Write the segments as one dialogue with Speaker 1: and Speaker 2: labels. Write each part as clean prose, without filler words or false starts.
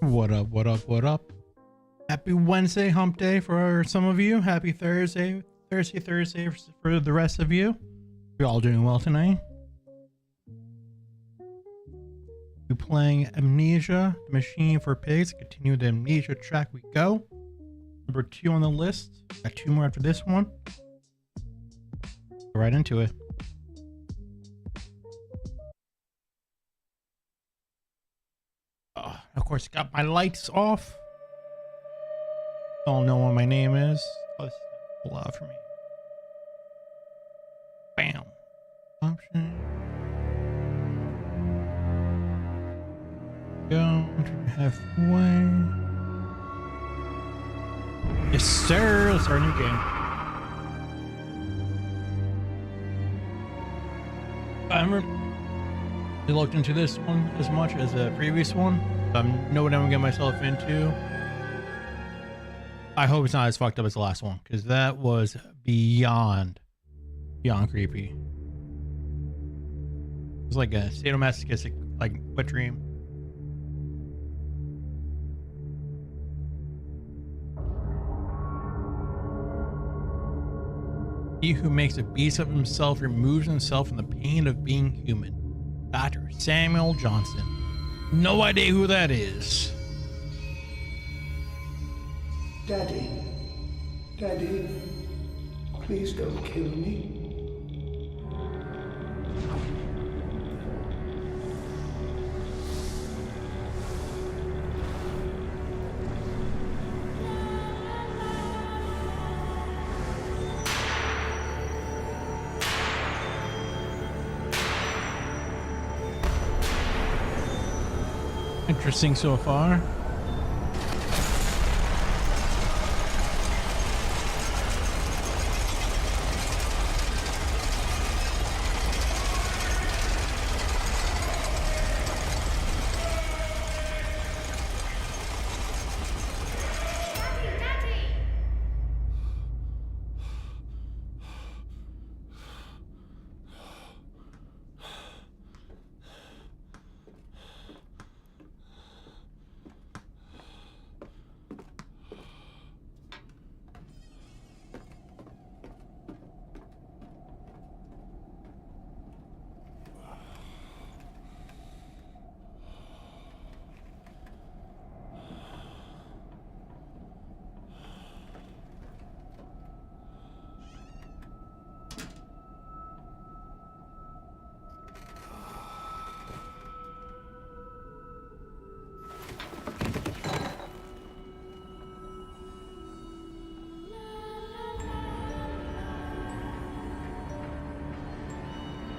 Speaker 1: What up, what up, what up? Happy Wednesday, hump day for some of you. Happy Thursday for the rest of you. You're all doing well tonight. We're playing Amnesia, the Machine for Pigs. Continue the Amnesia track we go. Number 2 on the list. Got 2 more after this one. Go right into it. Of course, got my lights off. Don't know what my name is. Let's pull out for me. Bam. Option. Go. Halfway. Yes, sir. Let's start a new game. I remember I looked into this one as much as the previous one. Know what I'm gonna get myself into. I hope it's not as fucked up as the last one, because that was beyond creepy. It was like a sadomasochistic, like, wet dream. He who makes a beast of himself removes himself from the pain of being human. Dr. Samuel Johnson. No idea who that is.
Speaker 2: Daddy, please don't kill me.
Speaker 1: Interesting so far.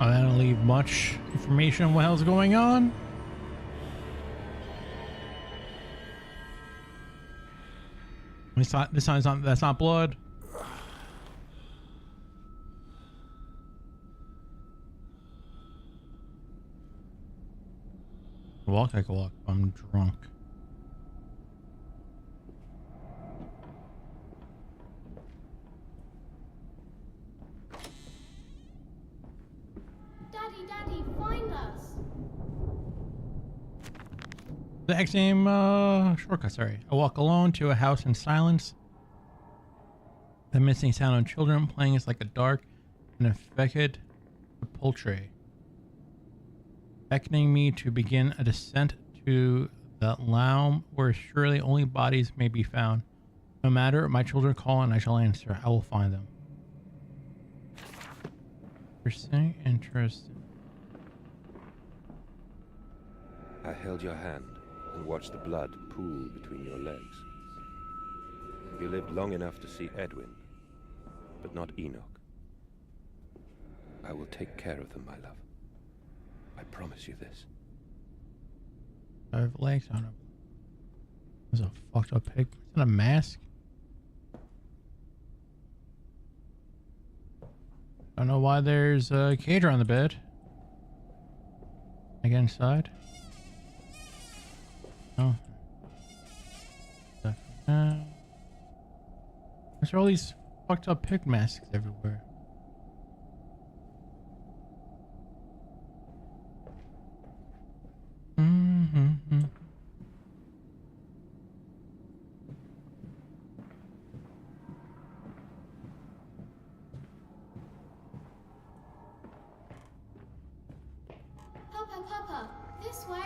Speaker 1: I don't leave much information on what hell's going on. This time it's not, that's not blood. Walk, I can walk. I'm drunk.
Speaker 3: Daddy, find us.
Speaker 1: The exact same shortcut, sorry. I walk alone to a house in silence. The missing sound of children playing is like a dark and infected poultry, beckoning me to begin a descent to the lounge where surely only bodies may be found. No matter, my children call and I shall answer. I will find them. Interesting.
Speaker 4: I held your hand and watched the blood pool between your legs. You lived long enough to see Edwin, but not Enoch. I will take care of them, my love. I promise you this.
Speaker 1: I have legs on him. There's a fucked up pig. Is that a mask? I don't know why there's a cage on the bed. I get inside. Oh. There's all these fucked up pig masks everywhere.
Speaker 3: Papa, this way.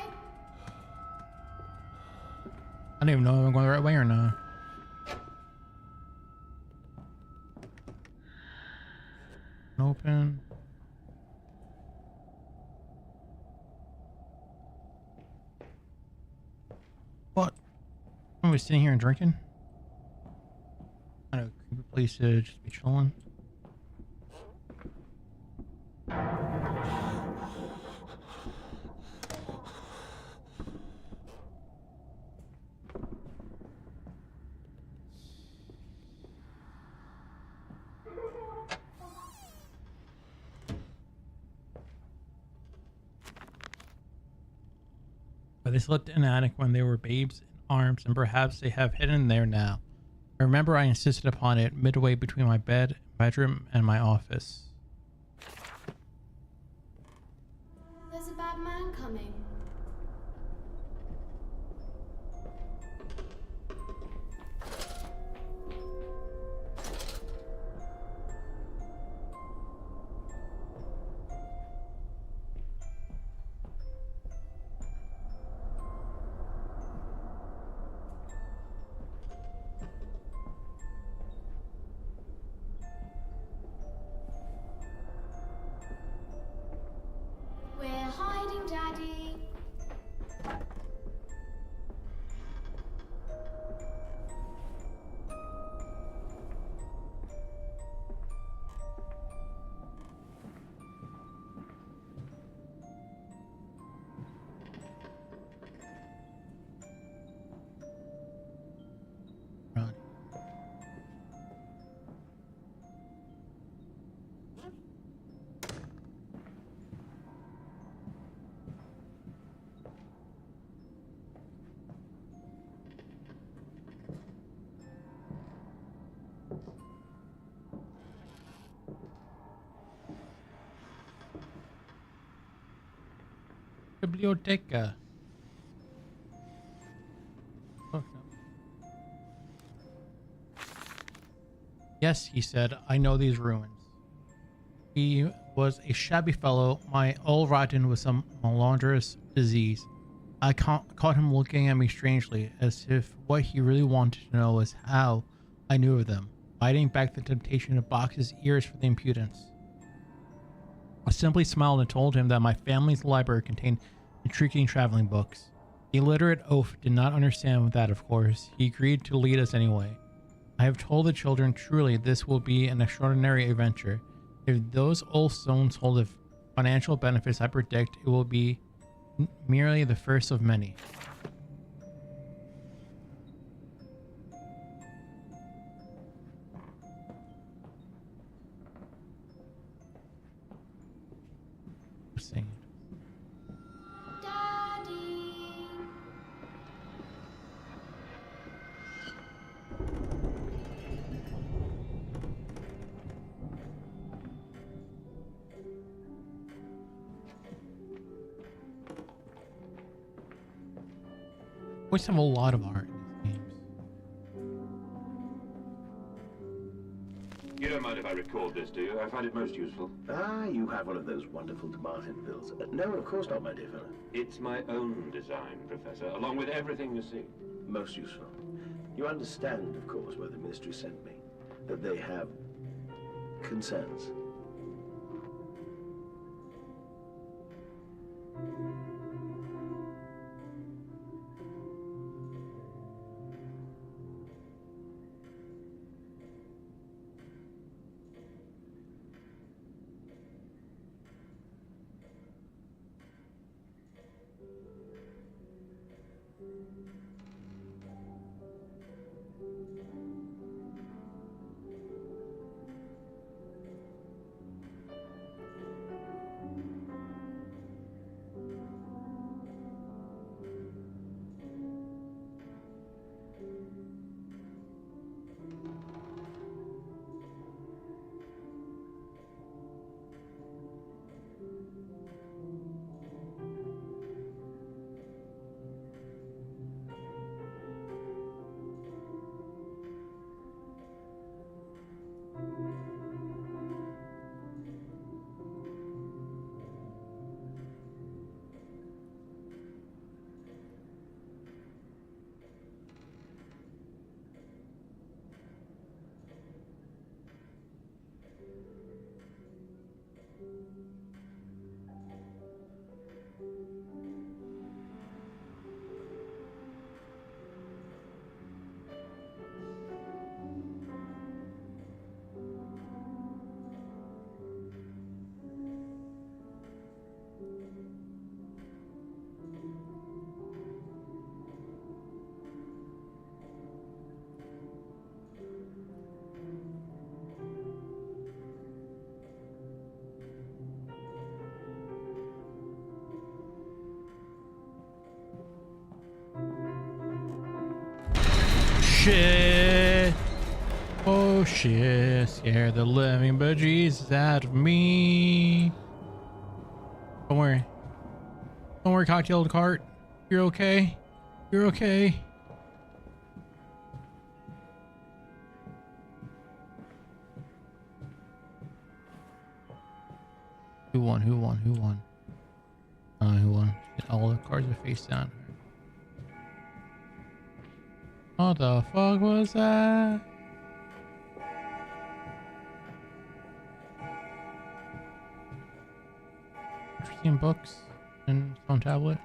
Speaker 1: I don't even know if I'm going the right way or not. Open. What? Are we sitting here and drinking? I know, creepy place to just be chilling. But they slept in an attic when they were babes in arms, and perhaps they have hidden there now. I remember I insisted upon it midway between my bedroom, and my office.
Speaker 3: There's a bad man coming. We're hiding, Daddy.
Speaker 1: Right. Biblioteca. Fuck no. Yes, he said, I know these ruins. He was a shabby fellow, my all rotten with some malodorous disease. I caught him looking at me strangely, as if what he really wanted to know was how I knew of them, biting back the temptation to box his ears for the impudence. I simply smiled and told him that my family's library contained intriguing traveling books. The illiterate oaf did not understand that, of course. He agreed to lead us anyway. I have told the children truly this will be an extraordinary adventure. If those old stones hold the financial benefits I predict, it will be merely the first of many. always have a lot of art in these games.
Speaker 5: You don't mind if I record this, do you? I find it most useful.
Speaker 2: Ah, you have one of those wonderful Martin pills. No, of course not, my dear fellow.
Speaker 5: It's my own design, Professor, along with everything you see.
Speaker 2: Most useful. You understand, of course, why the Ministry sent me. That they have concerns.
Speaker 1: Shit. Oh shit. Scare the living bejesus out of me. Don't worry. Don't worry, cocktail cart. You're okay. You're okay. Who won? Who won? Who won? Who won? All the cards are face down. What the fuck was that? Interesting books and phone tablet.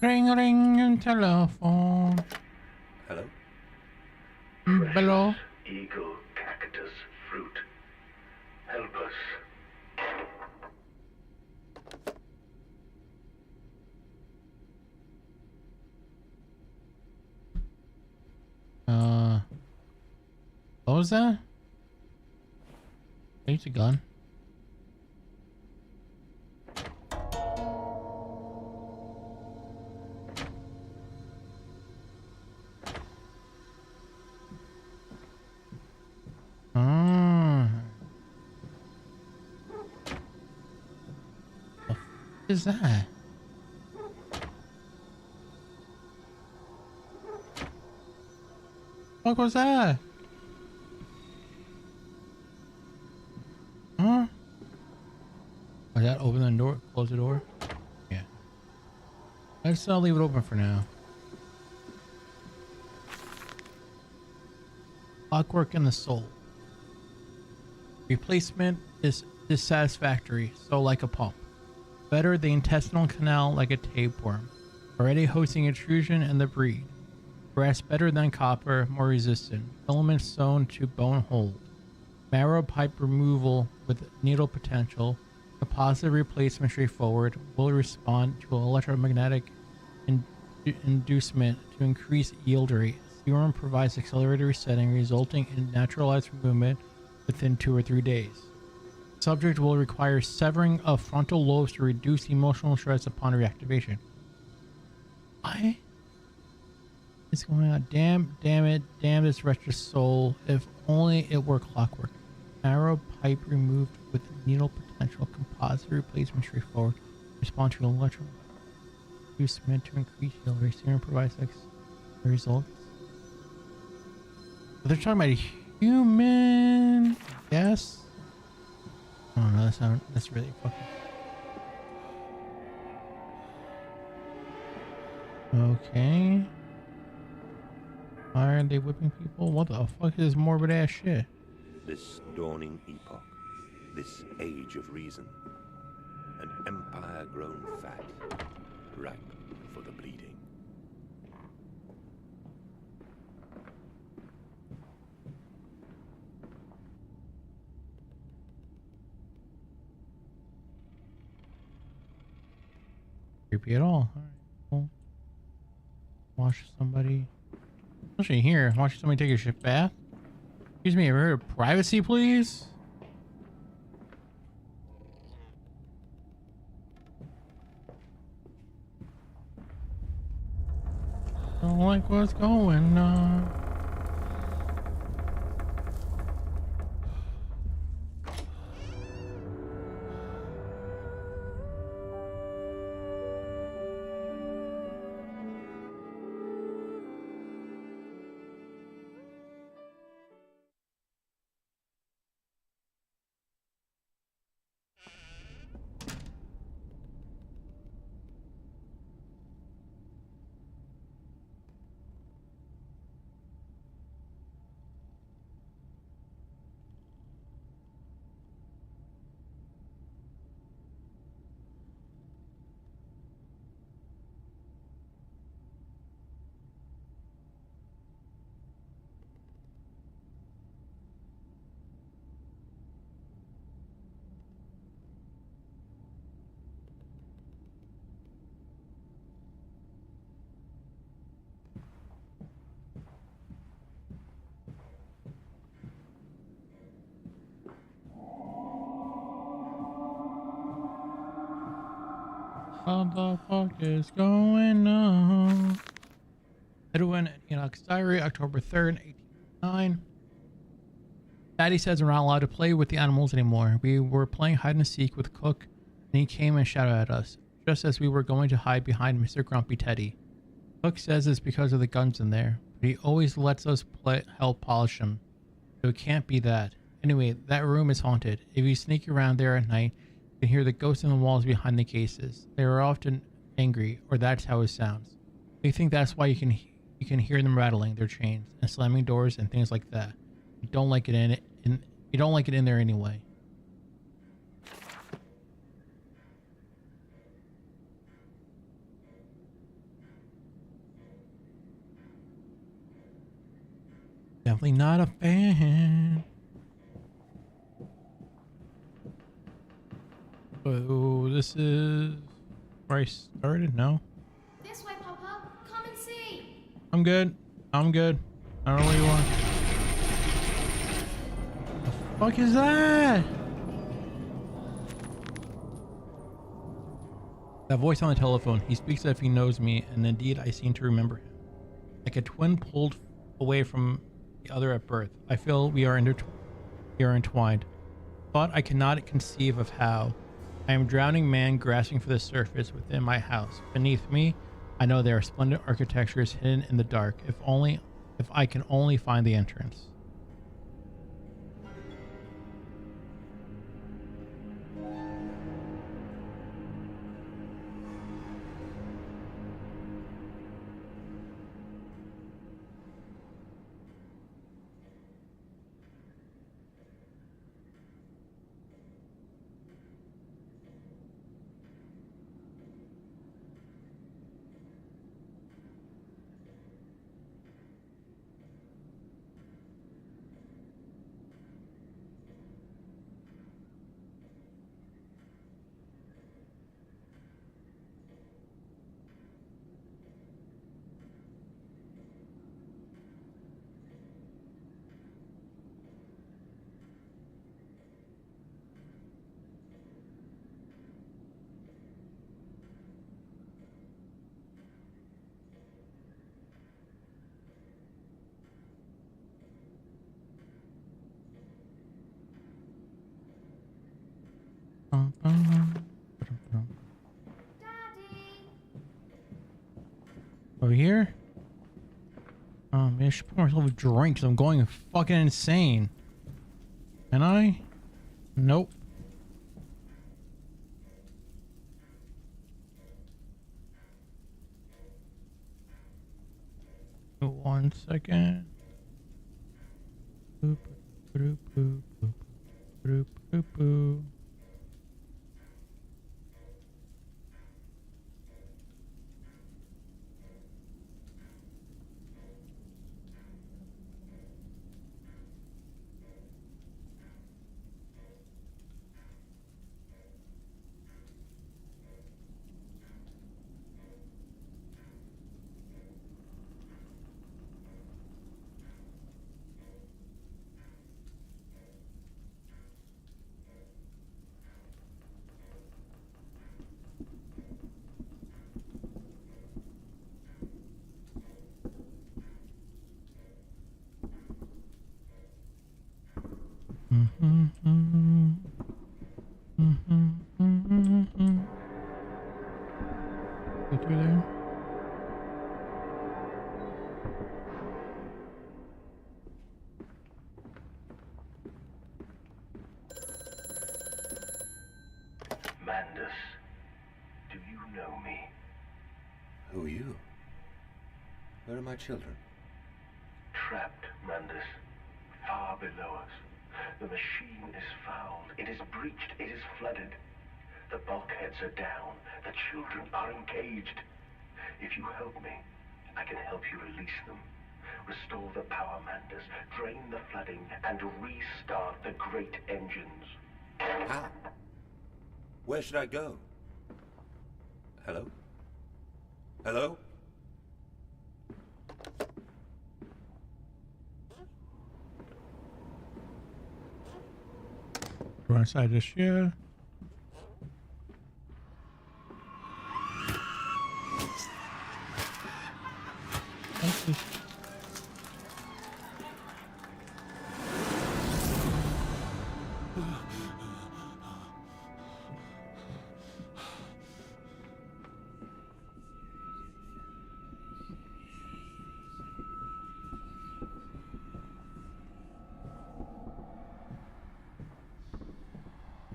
Speaker 1: Ring ring and telephone.
Speaker 4: Hello?
Speaker 1: Hello.
Speaker 2: Eagle cactus fruit. Help us.
Speaker 1: What was that? There's a gun. What is that? What was that? Huh? Was that open the door? Close the door? Yeah. Let's leave it open for now. Clockwork in the soul. Replacement is dissatisfactory, so like a pump. Better the intestinal canal like a tapeworm, already hosting intrusion and the breed. Brass better than copper, more resistant. Filament sewn to bone hold. Marrow pipe removal with needle potential. Capacitor replacement straightforward. Will respond to electromagnetic inducement to increase yield rate. Serum provides accelerated resetting, resulting in naturalized movement within 2 or 3 days. Subject will require severing of frontal lobes to reduce emotional stress upon reactivation. What is going on? Damn it, damn this wretched soul. If only it were clockwork. Narrow pipe removed with needle potential. Composite replacement straightforward. Respond to electrical. Use meant to increase heal rate. Serum provides results. But they're talking about a human. Yes. Oh no, that's really fucking. Okay. Why are they whipping people? What the fuck is morbid ass shit?
Speaker 4: This dawning epoch, this age of reason, an empire grown fat, ripe for the bleeding.
Speaker 1: Creepy at all. Alright, cool. Watch somebody. Especially here, watch somebody take a shit bath. Excuse me, ever heard of privacy, please? Don't like what's going on. What the fuck is going on? Edwin and Enoch's Diary, October 3rd, 1809. Daddy says we're not allowed to play with the animals anymore. We were playing hide and seek with Cook, and he came and shouted at us, just as we were going to hide behind Mr. Grumpy Teddy. Cook says it's because of the guns in there, but he always lets us help polish them, so it can't be that. Anyway, that room is haunted. If you sneak around there at night, you can hear the ghosts in the walls behind the cases. They are often angry, or that's how it sounds. We think that's why you can hear them rattling their chains and slamming doors and things like that. You don't like it you don't like it in there anyway. Definitely not a fan. So this is where I started? No.
Speaker 3: This way, Papa. Come and see.
Speaker 1: I'm good. I'm good. I don't know what you want. The fuck is that? That voice on the telephone. He speaks as if he knows me, and indeed I seem to remember him. Like a twin pulled away from the other at birth. I feel we are entwined. Thought I cannot conceive of how. I am drowning man grasping for the surface within my house. Beneath me, I know there are splendid architectures hidden in the dark. If I can only find the entrance.
Speaker 3: Daddy!
Speaker 1: Over here? Maybe I should pour myself a drink because I'm going fucking insane. Can I? Nope. One second. Boop, boop, boop, boop, boop, boop, boop. Go through there.
Speaker 2: Mandus, do you know me?
Speaker 4: Who are you? Where are my children?
Speaker 2: Trapped, Mandus. Far below us. The machine is fouled. It is breached. It is flooded. The bulkheads are down. The children are engaged. If you help me, I can help you release them. Restore the power, Mandus. Drain the flooding and restart the great engines.
Speaker 4: How? Where should I go? Hello? Hello?
Speaker 1: Go inside this here. What's this?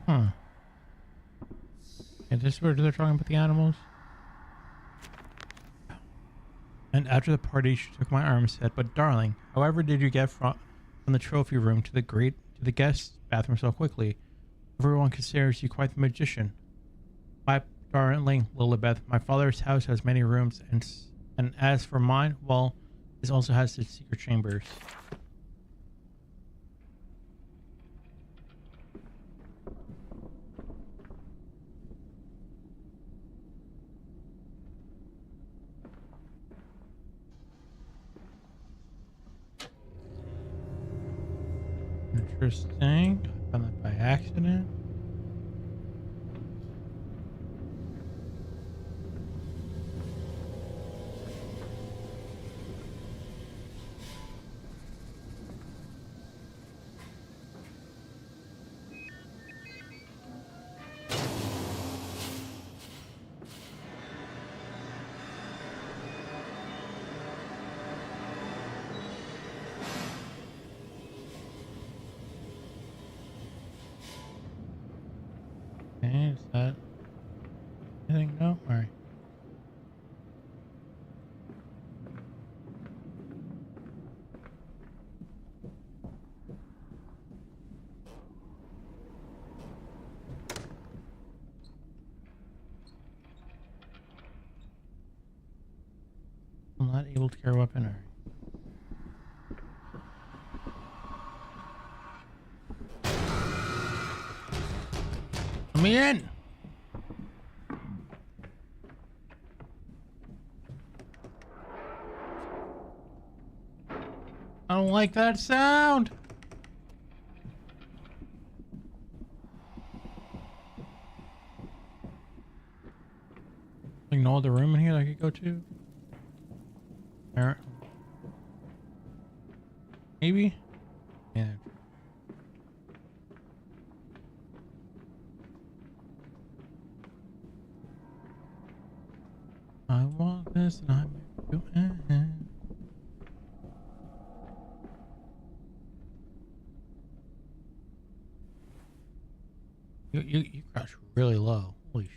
Speaker 1: Huh. Is this where they're talking about the animals? And after the party, she took my arm and said, "But darling, however did you get from the trophy room to the guest bathroom so quickly? Everyone considers you quite the magician." "My darling Lilibeth, my father's house has many rooms, and as for mine, well, this also has its secret chambers." Interesting. I found that by accident. Okay, is that anything? No? Alright. I'm not able to carry a weapon. Alright. Let me in! I don't like that sound! Like no other room in here that I could go to? Alright. Maybe? Yeah. You crouch really low. Holy sh!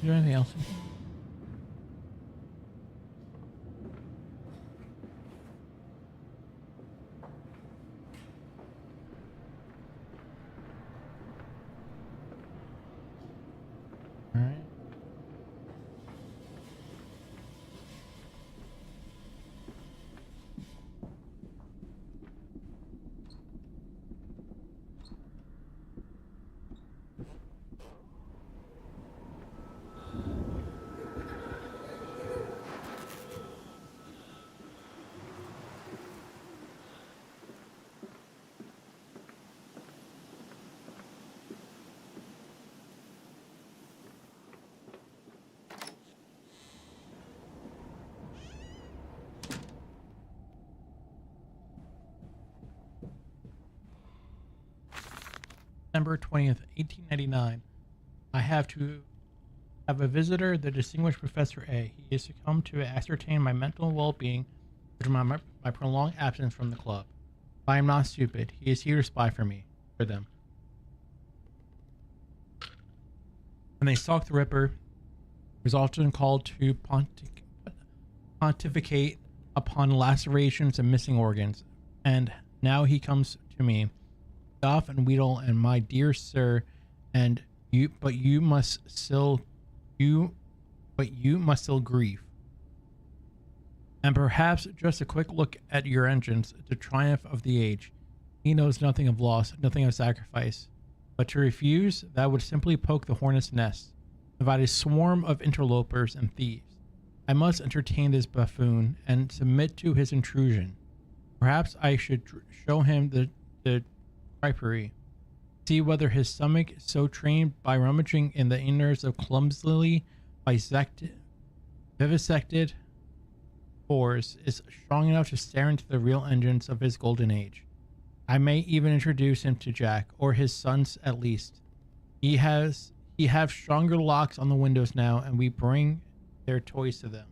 Speaker 1: Is there anything else in here? All right. December 20th, 1899. I have a visitor, the distinguished Professor A. He is to come to ascertain my mental well-being due to my prolonged absence from the club. I am not stupid. He is here to spy for them. And they stalked the Ripper, who is often called to pontificate upon lacerations and missing organs. And now he comes to me. Off and Weedle and my dear sir, and you must still grieve. And perhaps just a quick look at your engines, the triumph of the age. He knows nothing of loss, nothing of sacrifice. But to refuse, that would simply poke the hornet's nest, divide a swarm of interlopers and thieves. I must entertain this buffoon and submit to his intrusion. Perhaps I should show him the tripery. See whether his stomach, so trained by rummaging in the innards of clumsily vivisected pores, is strong enough to stare into the real engines of his golden age. I may even introduce him to Jack, or his sons at least. He have stronger locks on the windows now, and we bring their toys to them.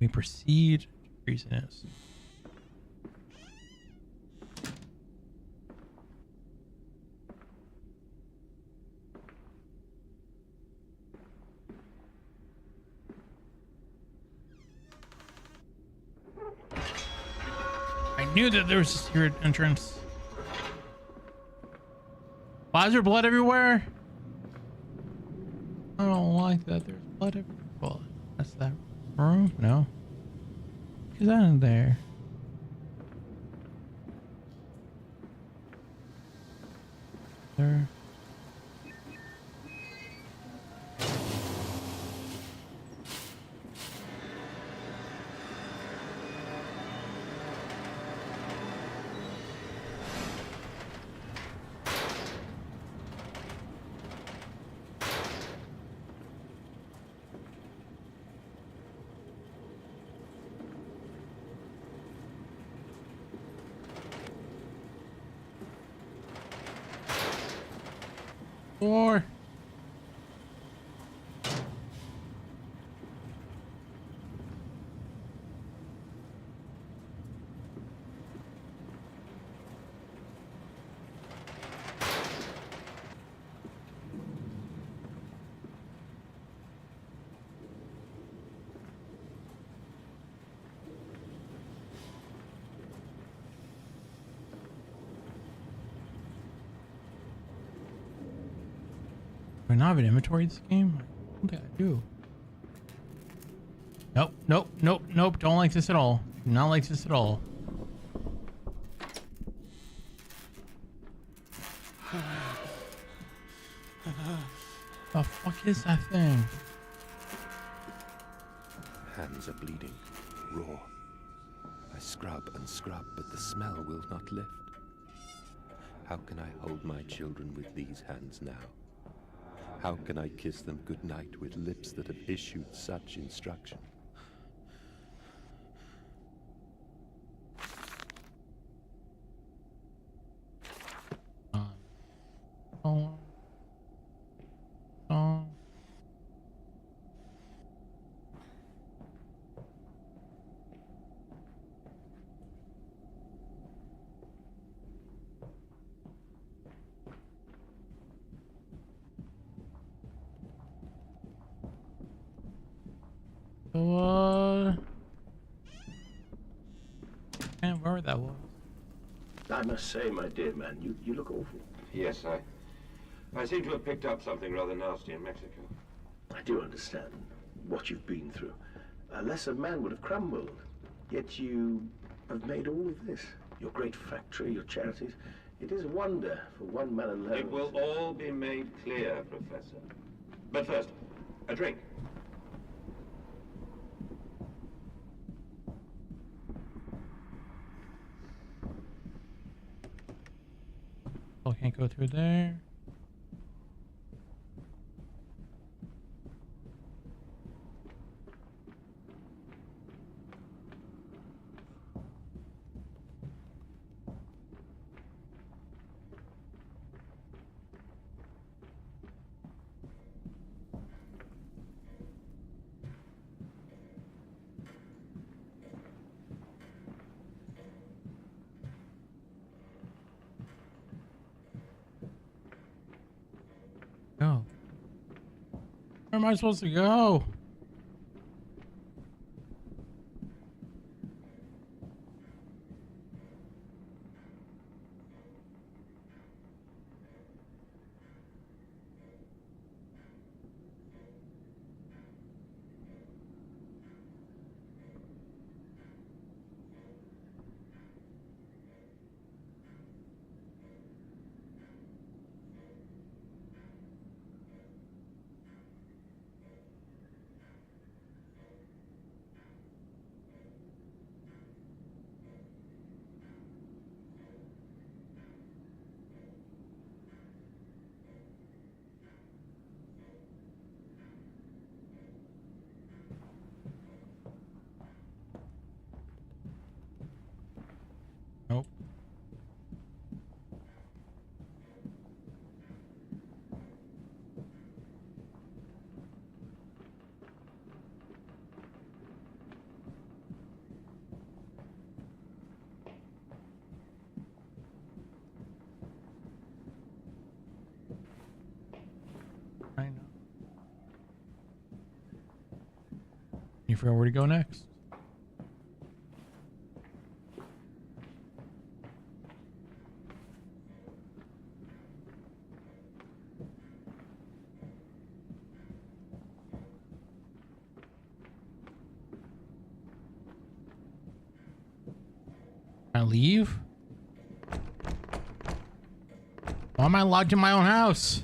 Speaker 1: We proceed to treasonous. I knew that there was a secret entrance. Why is there blood everywhere? I don't like that. There's blood everywhere. Well, that's that room? No. Is that in there? There. Or I not have an inventory in this game? I don't think I do. Nope, nope, nope, nope. Don't like this at all. Do not like this at all. The fuck is that thing?
Speaker 4: Hands are bleeding, raw. I scrub and scrub, but the smell will not lift. How can I hold my children with these hands now? How can I kiss them goodnight with lips that have issued such instruction?
Speaker 1: Oh. I can't remember where that was.
Speaker 2: I must say, my dear man, you look awful.
Speaker 5: Yes, I seem to have picked up something rather nasty in Mexico.
Speaker 2: I do understand what you've been through. A lesser man would have crumbled. Yet you have made all of this. Your great factory, your charities. It is a wonder for one man alone.
Speaker 5: It will all be made clear, Professor. But first, a drink.
Speaker 1: Oh, can't go through there. Go. Where am I supposed to go? Nope. I know. You forgot where to go next. Can I leave? Why am I locked in my own house?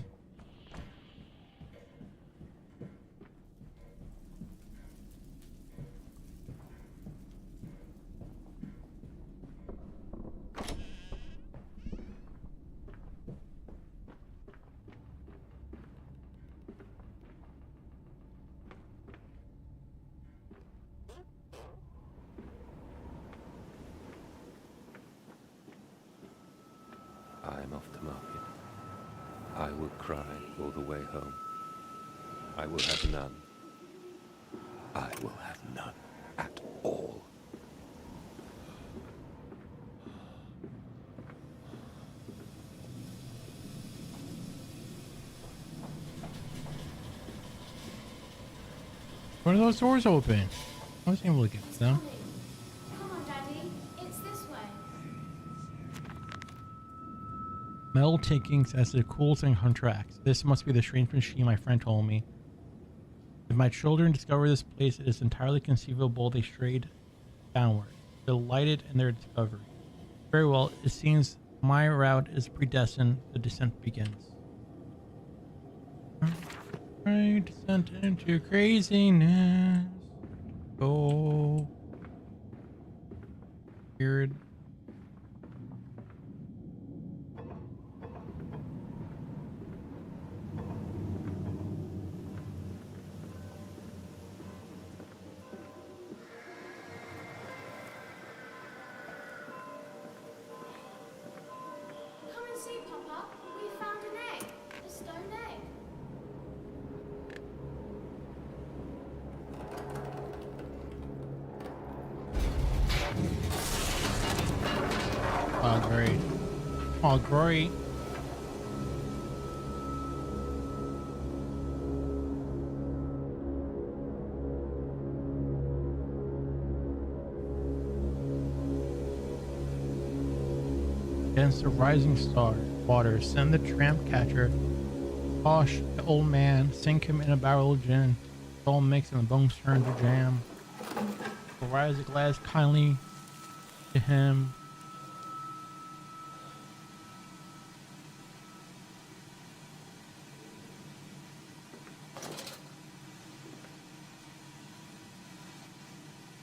Speaker 4: I am off the market. I will cry all the way home. I will have none. I will have none at all.
Speaker 1: Why are those doors open? I was able to get to them.
Speaker 3: Coming. Come on, Daddy. It's this way.
Speaker 1: Metal ticking as the coolest thing contracts. This must be the strange machine my friend told me. If my children discover this place, it is entirely conceivable they strayed downward, delighted in their discovery. Very well, it seems my route is predestined. The descent begins. Right, descent into craziness. Go. Weird.
Speaker 3: Come and see, Papa. We found an egg. A stone egg.
Speaker 1: Oh, great. Oh, great. Against the rising star, water, send the tramp catcher. Posh, the old man, sink him in a barrel of gin. It's all mixed and the bones turn to jam. Rise a glass kindly to him.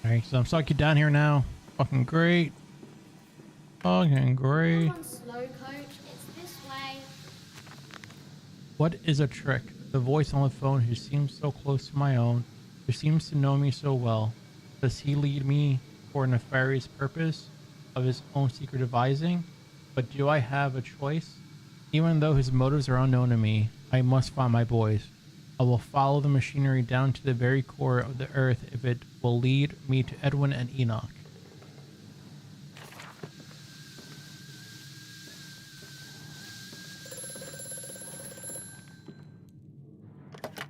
Speaker 1: Alright, so I'm stuck you down here now. Fucking great. Fucking great.
Speaker 3: Come on, slow coach. It's this way.
Speaker 1: What is a trick? The voice on the phone who seems so close to my own, who seems to know me so well. Does he lead me for a nefarious purpose of his own secret devising? But do I have a choice? Even though his motives are unknown to me, I must find my boys. I will follow the machinery down to the very core of the earth if it will lead me to Edwin and Enoch.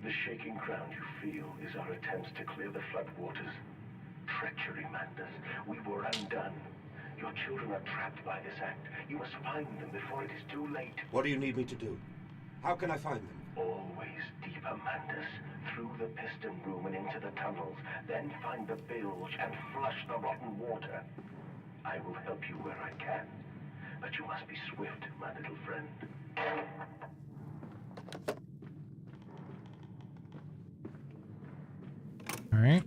Speaker 2: The shaking ground you feel is our attempts to clear the floodwaters. Treachery, Mandus. We were undone. Your children are trapped by this act. You must find them before it is too late.
Speaker 4: What do you need me to do? How can I find them?
Speaker 2: Always deeper, Mandus. Through the piston room and into the tunnels. Then find the bilge and flush the rotten water. I will help you where I can. But you must be swift, my little friend.
Speaker 1: Alright.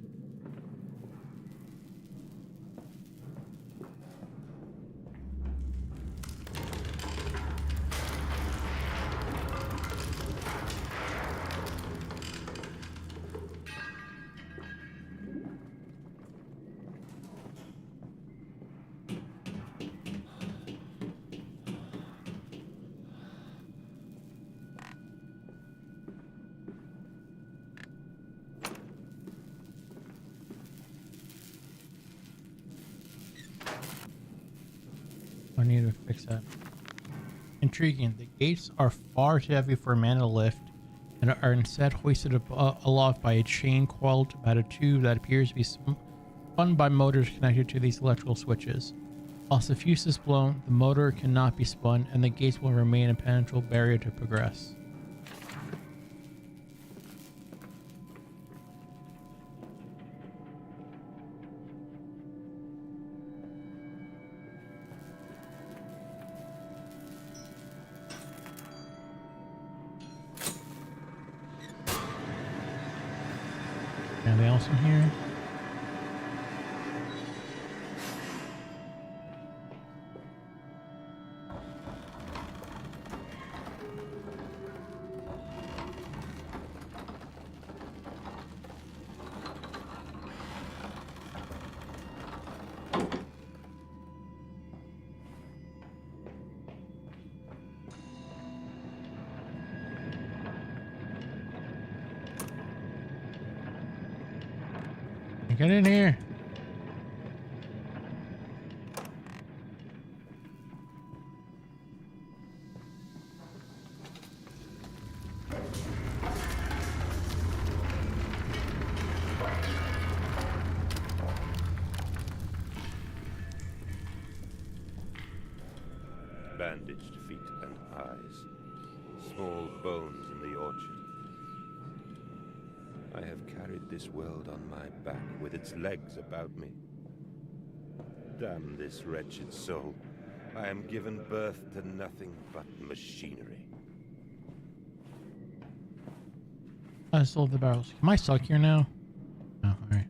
Speaker 1: I need to fix that. Intriguing. The gates are far too heavy for a man to lift and are instead hoisted aloft by a chain coiled about a tube that appears to be spun by motors connected to these electrical switches. Whilst the fuse is blown, the motor cannot be spun and the gates will remain a penetrable barrier to progress. Anything else in here? Get in here.
Speaker 4: Bandaged feet and pies, small bones in the orchard. I have carried this world on my back with its legs about me. Damn this wretched soul. I am given birth to nothing but machinery.
Speaker 1: I sold the barrels. Am I stuck here now? Oh, alright.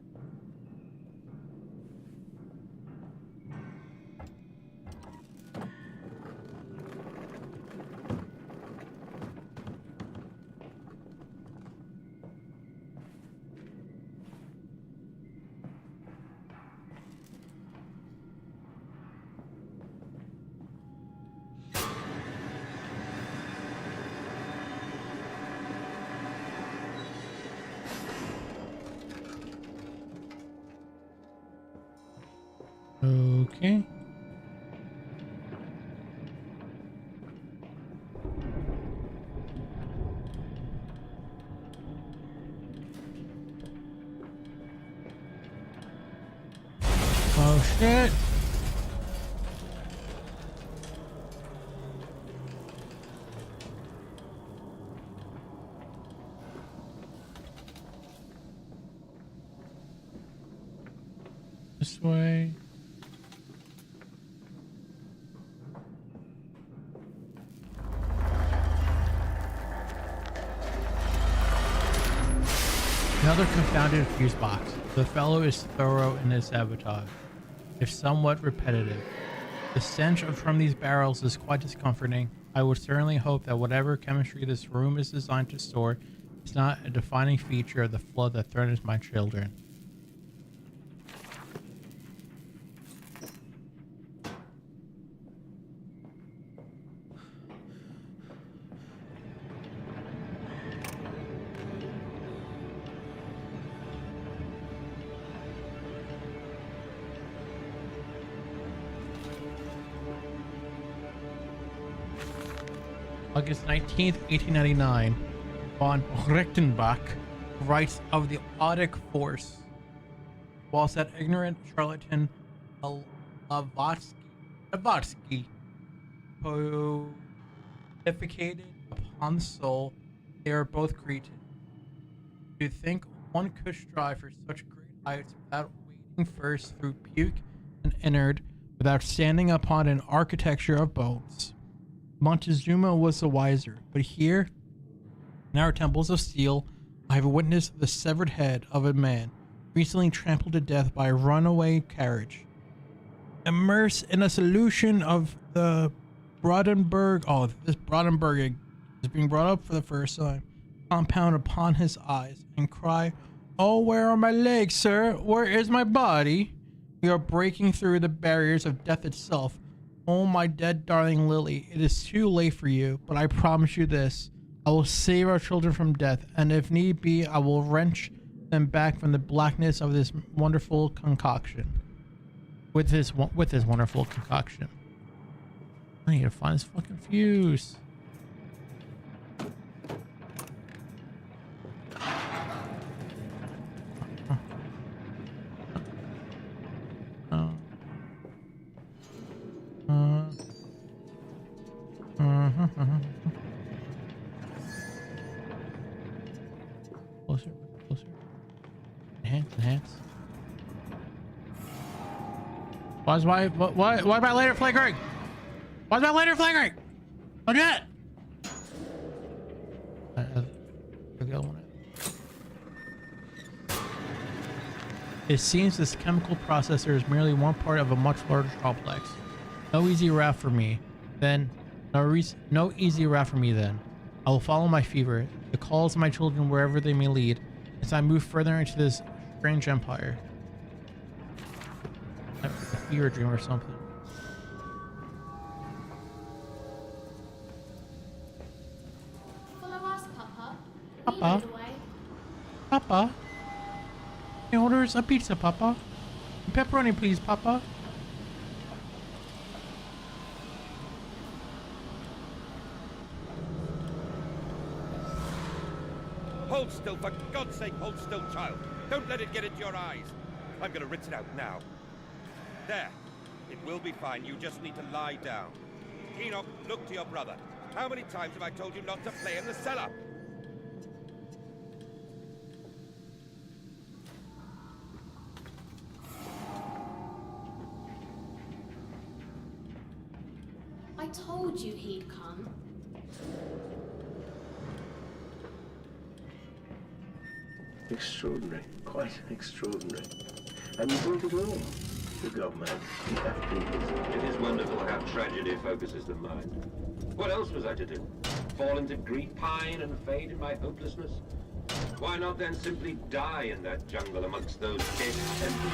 Speaker 1: Okay. Oh shit. This way. Another confounded fuse box. The fellow is thorough in his sabotage, if somewhat repetitive. The stench from these barrels is quite discomforting. I would certainly hope that whatever chemistry this room is designed to store is not a defining feature of the flood that threatens my children. August 19th, 1899, von Rechtenbach writes of the Odic force, whilst that ignorant charlatan Blavatsky pontificated upon the soul, they are both Cretan. To think one could strive for such great heights without wading first through puke and innard, without standing upon an architecture of bones. Montezuma was the wiser, but here, in our temples of steel, I have witnessed the severed head of a man recently trampled to death by a runaway carriage. Immersed in a solution of the Brandenburg, this Brandenburg is being brought up for the first time, compound upon his eyes, and cry, "Oh, where are my legs, sir? Where is my body?" We are breaking through the barriers of death itself. Oh, my dead darling Lily, it is too late for you, but I promise you this. I will save our children from death, and if need be, I will wrench them back from the blackness of this wonderful concoction. With this wonderful concoction. I need to find this fucking fuse. Closer, closer. Enhance. Why is my lighter flickering? Why is my lighter flickering? Don't do that. It seems this chemical processor is merely one part of a much larger complex. No easy route for me. Then, no easy route for me then. I will follow my fever, the calls of my children wherever they may lead, as I move further into this strange empire. A fever dream or something.
Speaker 3: Follow us, Papa.
Speaker 1: Papa?
Speaker 3: We know the way.
Speaker 1: Papa? Can you order us a pizza, Papa? Pepperoni, please, Papa.
Speaker 4: Hold still, for God's sake, hold still, child. Don't let it get into your eyes. I'm gonna rinse it out now. There. It will be fine. You just need to lie down. Enoch, look to your brother. How many times have I told you not to play in the cellar?
Speaker 3: I told you he'd come.
Speaker 2: Extraordinary. Quite extraordinary. And you brought it all. The God-man. You have been.
Speaker 5: It is wonderful how tragedy focuses the mind. What else was I to do? Fall into grief, pine and fade in my hopelessness? Why not then simply die in that jungle amongst those dead temples?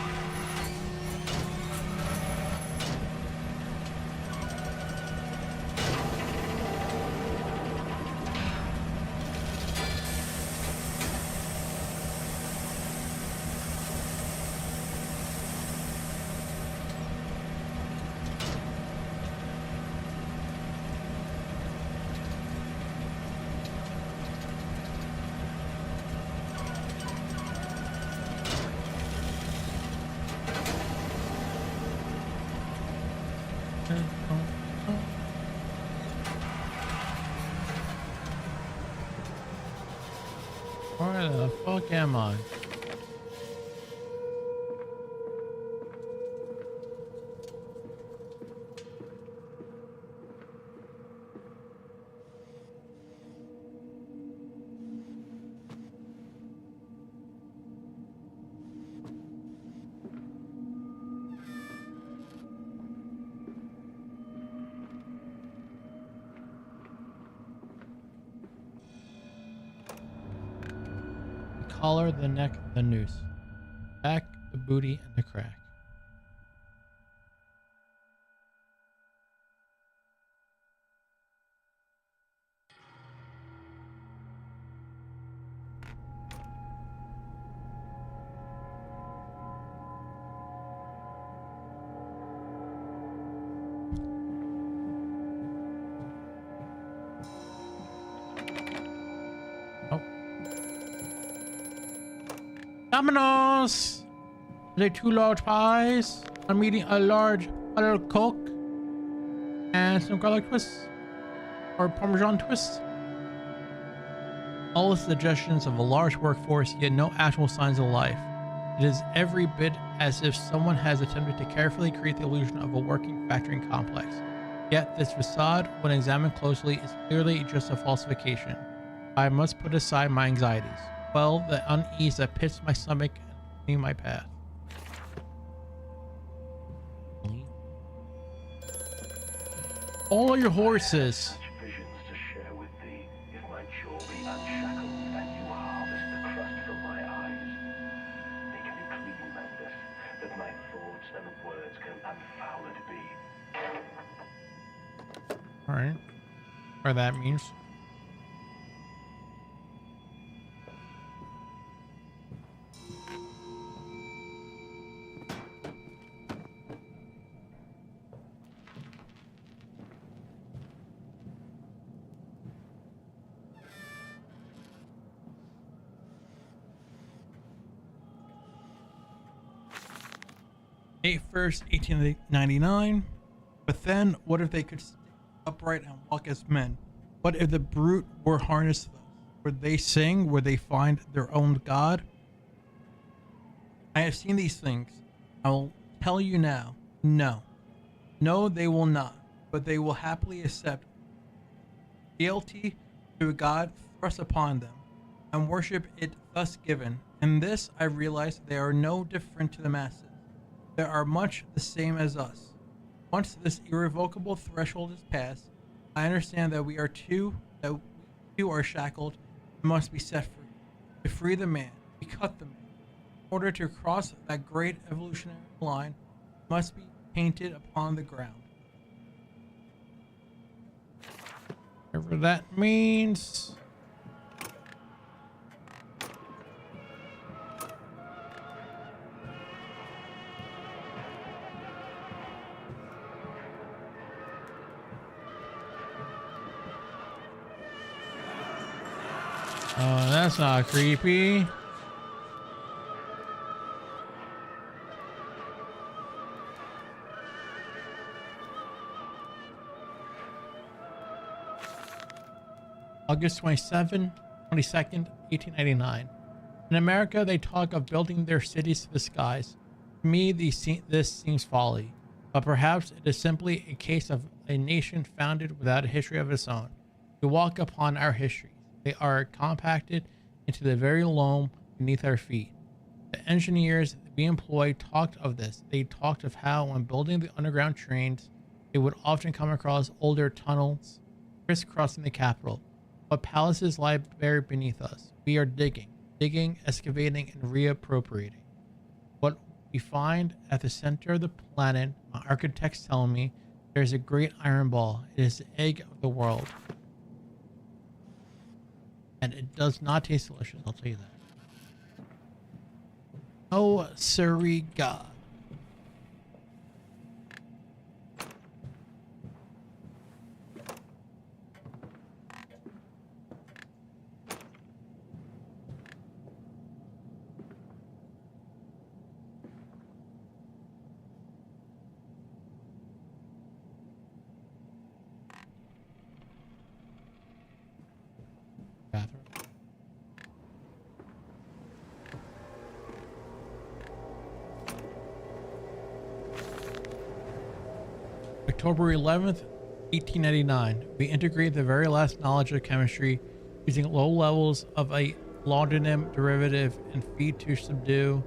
Speaker 1: Where the fuck am I? Collar, the neck, the noose. Back, the booty, and the crack. Oh. Dominoes! Are they 2 large pies? I'm eating a large butter coke and some garlic twists or parmesan twists. All the suggestions of a large workforce, yet no actual signs of life. It is every bit as if someone has attempted to carefully create the illusion of a working factory complex. Yet this facade, when examined closely, is clearly just a falsification. I must put aside my anxieties. Well, the unease that pits my stomach and in my path. All your horses.
Speaker 2: Such visions to share with thee, if my jaw be unshackled and you harvest the crust from my eyes. Make me clean, Mandus, that my thoughts and words can unfouled be.
Speaker 1: Alright. Where that means. May 1st, 1899. But then, what if they could stand upright and walk as men? What if the brute were harnessed thus? Would they sing? Would they find their own god? I have seen these things. I will tell you now. No. No, they will not. But they will happily accept fealty to a god thrust upon them and worship it thus given. In this, I realize they are no different to the masses. They are much the same as us. Once this irrevocable threshold is passed, I understand that we two are shackled and must be set free. To free the man, we cut the man. In order to cross that great evolutionary line, must be painted upon the ground. Whatever that means. Oh, that's not creepy. August 22nd, 1899. In America, they talk of building their cities to the skies. To me, this seems folly, but perhaps it is simply a case of a nation founded without a history of its own. We walk upon our histories. They are compacted into the very loam beneath our feet. The engineers we employed talked of this. They talked of how, when building the underground trains, they would often come across older tunnels crisscrossing the capital. What palaces lie buried beneath us? We are digging, excavating, and reappropriating. What we find at the center of the planet, my architects tell me, there is a great iron ball. It is the egg of the world. And it does not taste delicious, I'll tell you that. Oh, sorry, God. Bathroom. October 11th, 1899. We integrate the very last knowledge of chemistry using low levels of a laudanum derivative and feed to subdue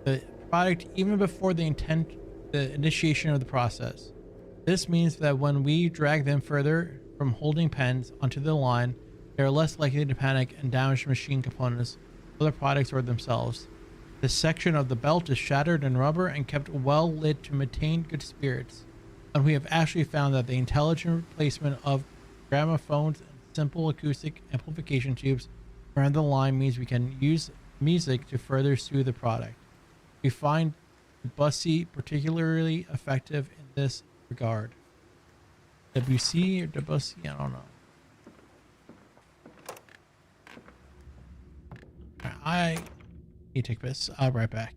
Speaker 1: the product even before the initiation of the process. This means that when we drag them further from holding pens onto the line, they are less likely to panic and damage machine components, other products, or themselves. This section of the belt is shattered in rubber and kept well lit to maintain good spirits. And we have actually found that the intelligent replacement of gramophones and simple acoustic amplification tubes around the line means we can use music to further soothe the product. We find Debussy particularly effective in this regard. Debussy or Debussy? I don't know. I need to take this. I'll be right back.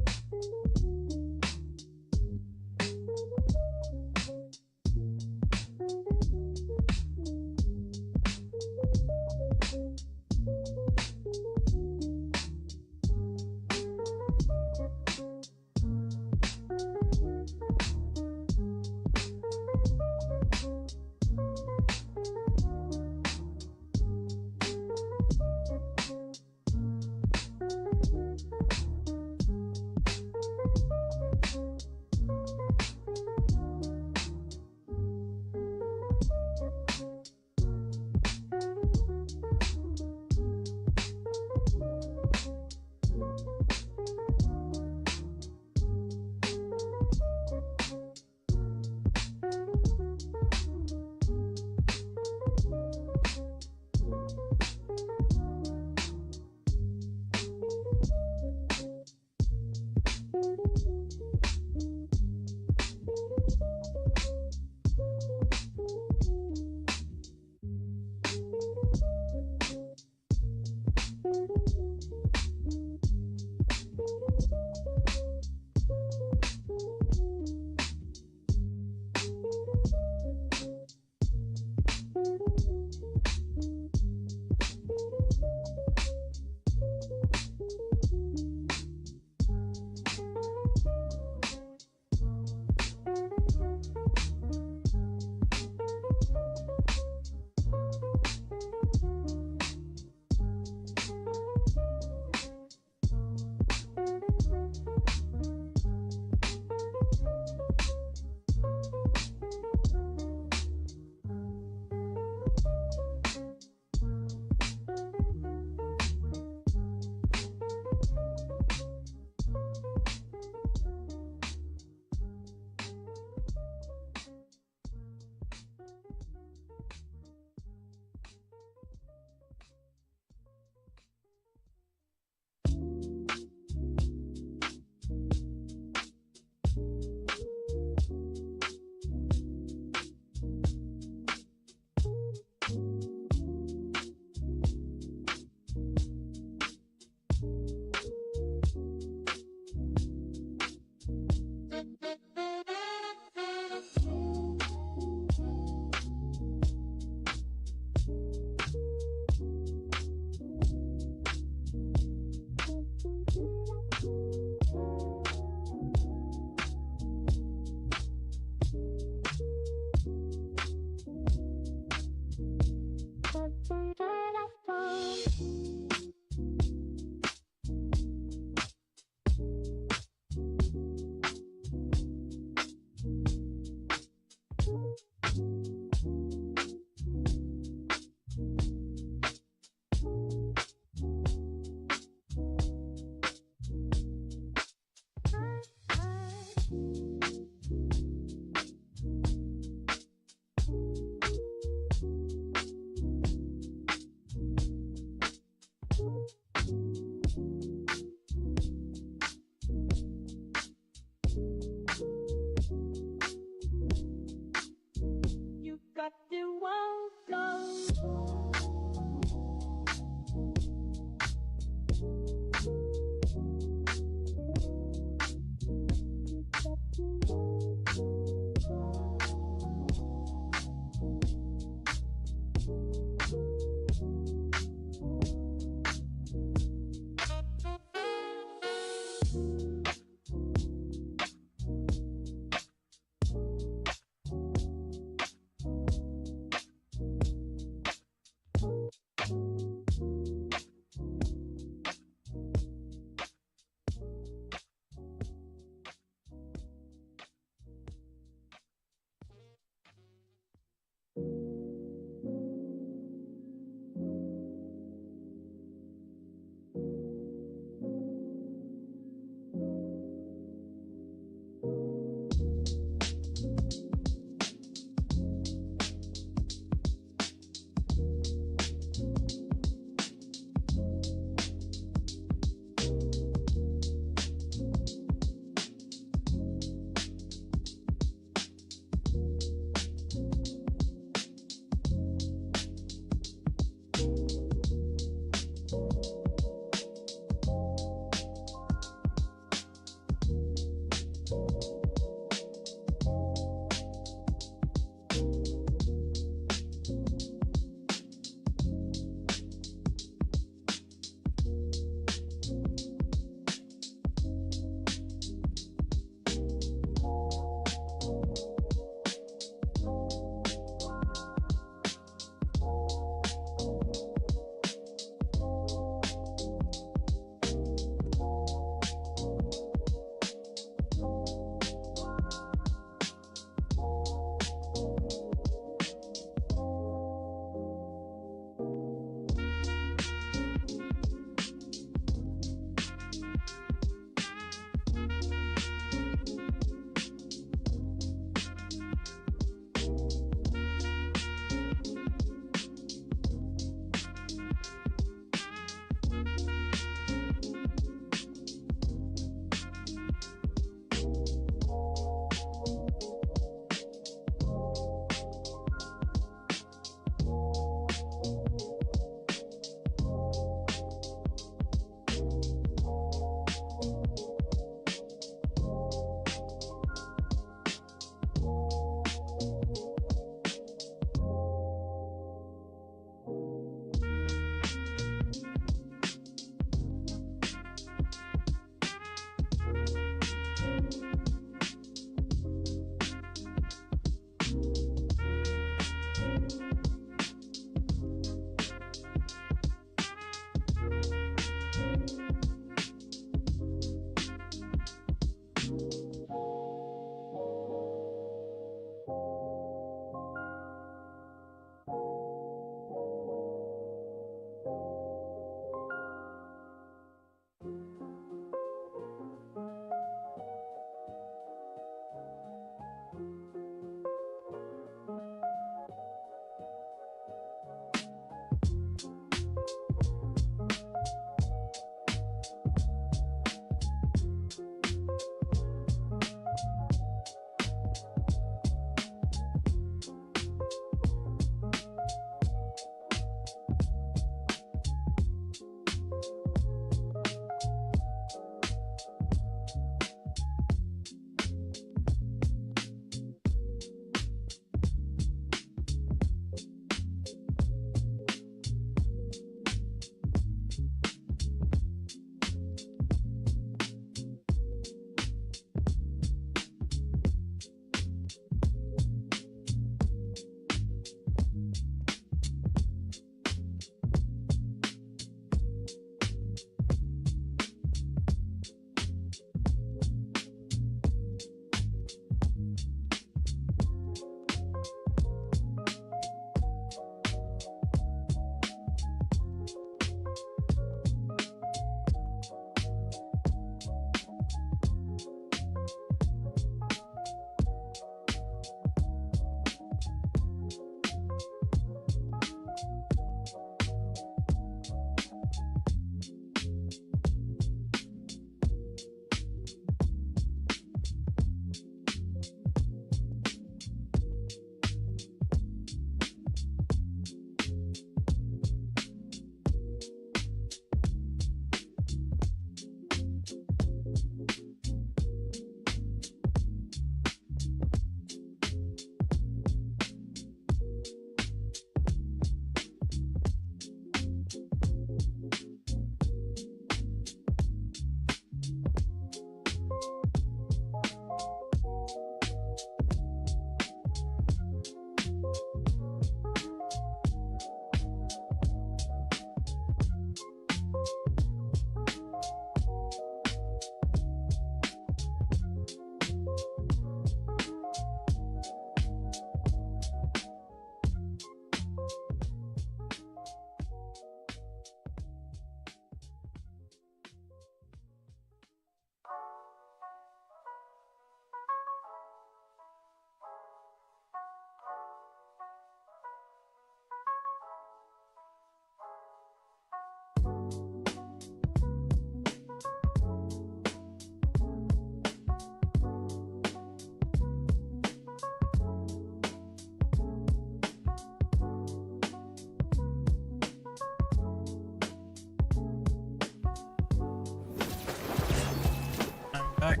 Speaker 1: I'm back.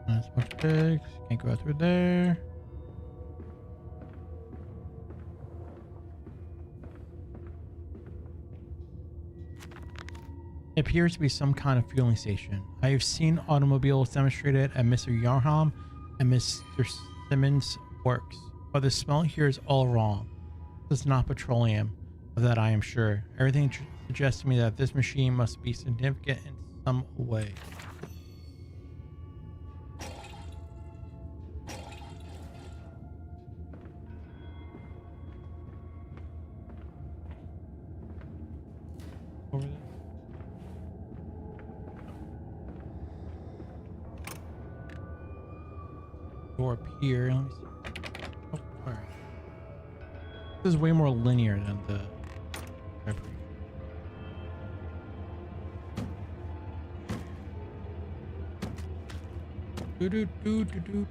Speaker 1: That's a bunch of pigs. Can't go out through there. It appears to be some kind of fueling station. I have seen automobiles demonstrated at Mr. Yarham and Mr. Simmons' works, but the smell here is all wrong. This is not petroleum, of that I am sure. Everything suggests to me that this machine must be significant in some way. Over there. Door up here. Let me see. Oh, all right. This is way more linear than the. Do do do do do.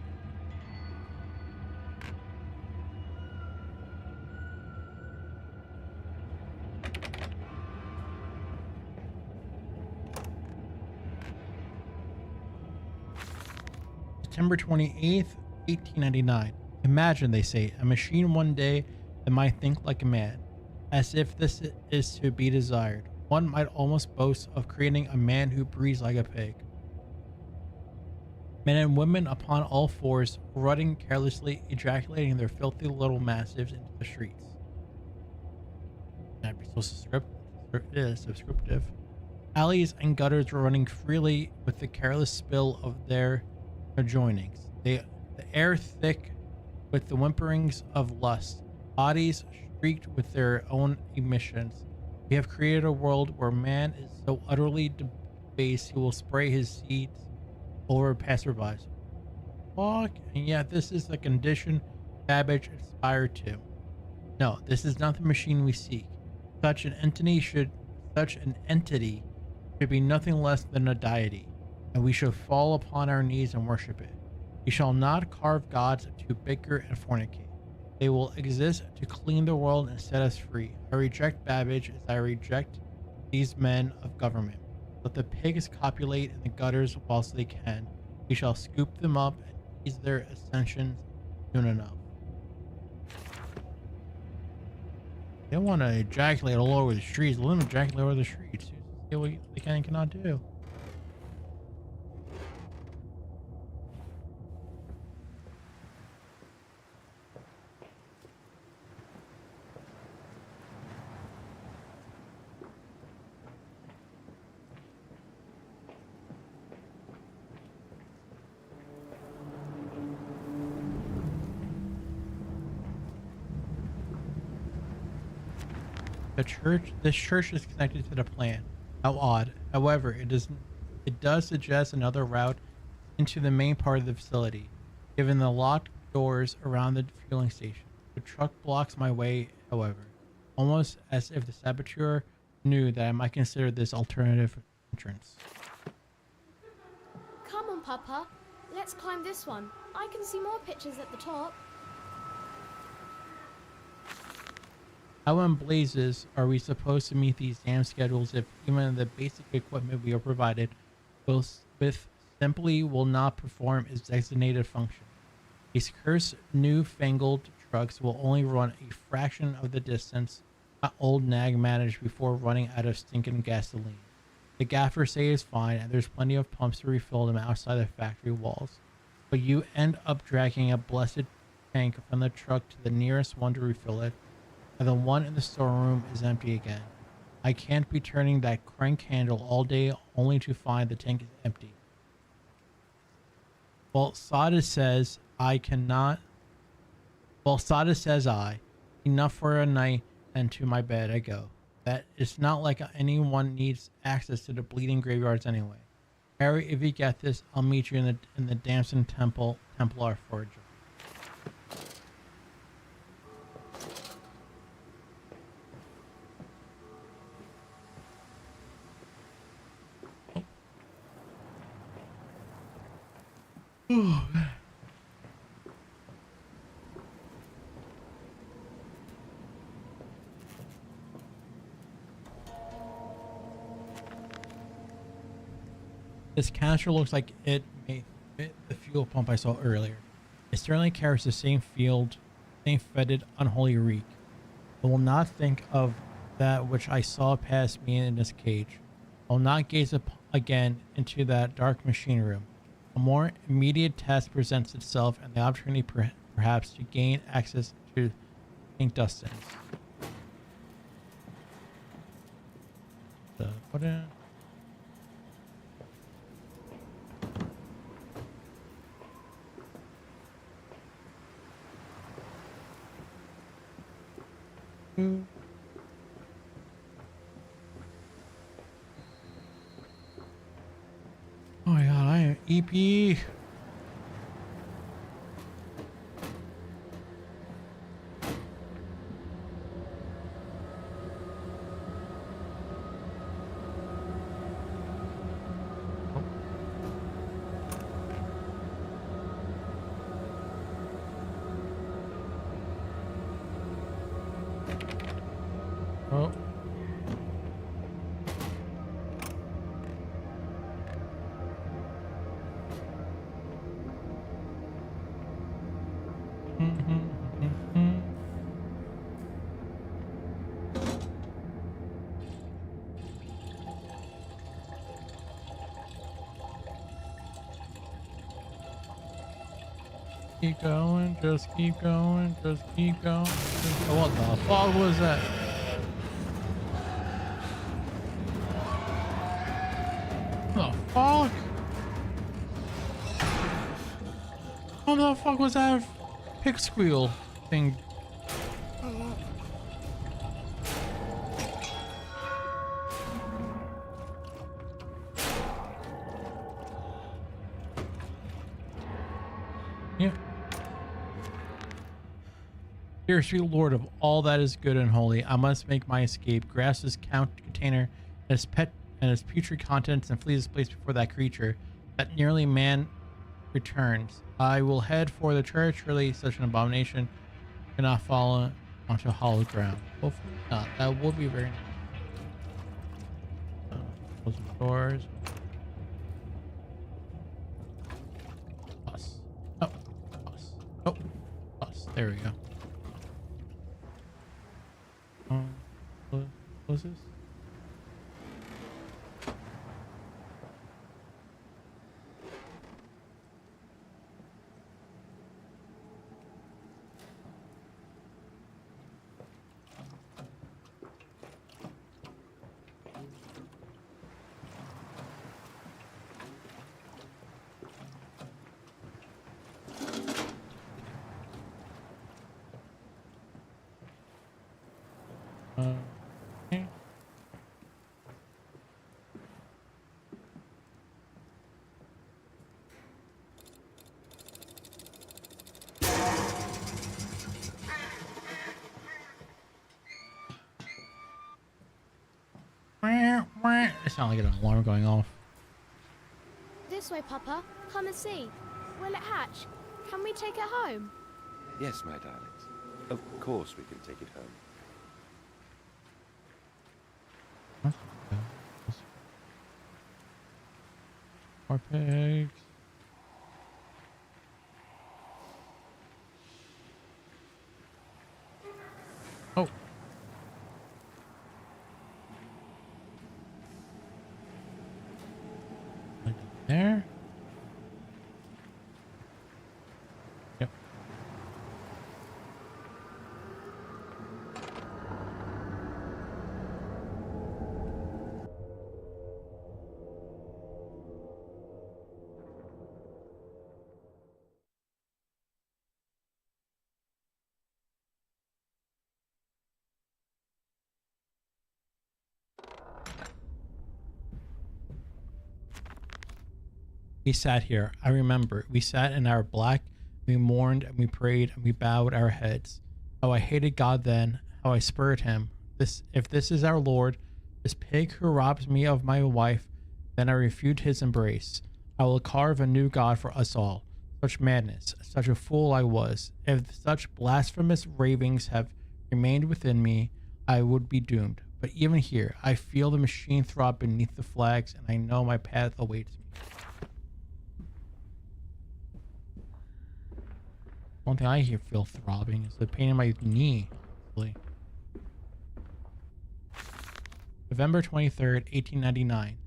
Speaker 1: September 28th, 1899. Imagine, they say, a machine one day that might think like a man, as if this is to be desired. One might almost boast of creating a man who breathes like a pig. Men and women upon all fours, running carelessly, ejaculating their filthy little mastiffs into the streets. That'd be so subscriptive. Alleys and gutters were running freely with the careless spill of their adjoinings. The air thick with the whimperings of lust. Bodies streaked with their own emissions. We have created a world where man is so utterly debased he will spray his seeds over passerbys. Fuck, and yet this is the condition Babbage aspired to. No, this is not the machine we seek. Such an entity should be nothing less than a deity, and we should fall upon our knees and worship it. We shall not carve gods to bicker and fornicate. They will exist to clean the world and set us free. I reject Babbage as I reject these men of government. Let the pigs copulate in the gutters whilst they can. We shall scoop them up and ease their ascensions soon enough. They want to ejaculate all over the streets. Let them ejaculate all over the streets. See what they can and cannot do. This church is connected to the plant. How odd. However, it does suggest another route into the main part of the facility, given the locked doors around the fueling station. The truck blocks my way, however, almost as if the saboteur knew that I might consider this alternative entrance.
Speaker 3: Come on, Papa. Let's climb this one. I can see more pictures at the top.
Speaker 1: How in blazes are we supposed to meet these damn schedules if even the basic equipment we are provided simply will not perform its designated function? These cursed newfangled trucks will only run a fraction of the distance that old nag managed before running out of stinking gasoline. The gaffers say it's fine and there's plenty of pumps to refill them outside the factory walls, but you end up dragging a blessed tank from the truck to the nearest one to refill it, and the one in the storeroom is empty again. I can't be turning that crank handle all day only to find the tank is empty. Well, Sada says enough for a night, and to my bed I go. that it's not like anyone needs access to the bleeding graveyards anyway. Harry, if you get this, I'll meet you in the Damson Templar Forge. This canister looks like it may fit the fuel pump I saw earlier. It certainly carries the same fetid, unholy reek. I will not think of that which I saw past me in this cage. I will not gaze up again into that dark machine room. A more immediate task presents itself, and the opportunity perhaps to gain access to St. Dustin's. Put in. Oh my god, I am EP. Oh. Keep going, just keep going, just keep going. What the fuck was that? What the fuck? What the fuck was that pig squeal thing? Yeah. Dear sweet Lord of all that is good and holy, I must make my escape. Grasp this container and its putrid contents and flee this place before that creature, that nearly man, returns. I will head for the church. Surely such an abomination cannot fall onto hollow ground. Hopefully not. That would be very nice. Close the doors. Plus. Oh. Plus. Oh. Plus. There we go. What was this? Okay. It sounds like an alarm going off.
Speaker 3: This way, Papa. Come and see. Will it hatch? Can we take it home?
Speaker 4: Yes, my darlings. Of course we can take it home.
Speaker 1: More pigs. Oh. Like there. Yep. We sat here. I remember. We sat in our black. We mourned and we prayed and we bowed our heads. How I hated God then. How I spurred him. If this is our Lord, this pig who robs me of my wife, then I refute his embrace. I will carve a new God for us all. Such madness, such a fool I was. If such blasphemous ravings have remained within me, I would be doomed. But even here, I feel the machine throb beneath the flags, and I know my path awaits me. One thing I feel throbbing is the pain in my knee. Honestly. November 23rd, 1899.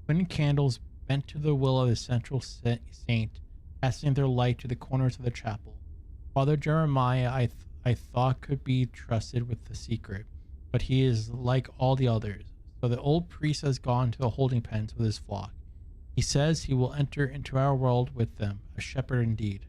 Speaker 1: Twin candles bent to the will of the central saint, casting their light to the corners of the chapel. Father Jeremiah I thought could be trusted with the secret, but he is like all the others. So the old priest has gone to the holding pens with his flock. He says he will enter into our world with them, a shepherd indeed.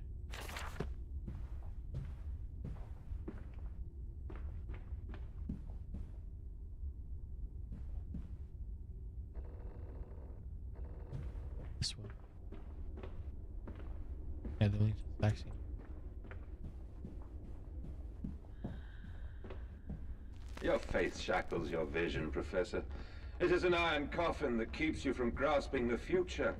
Speaker 1: This one. Yeah, the lead vaccine.
Speaker 5: Your faith shackles your vision, Professor. It is an iron coffin that keeps you from grasping the future.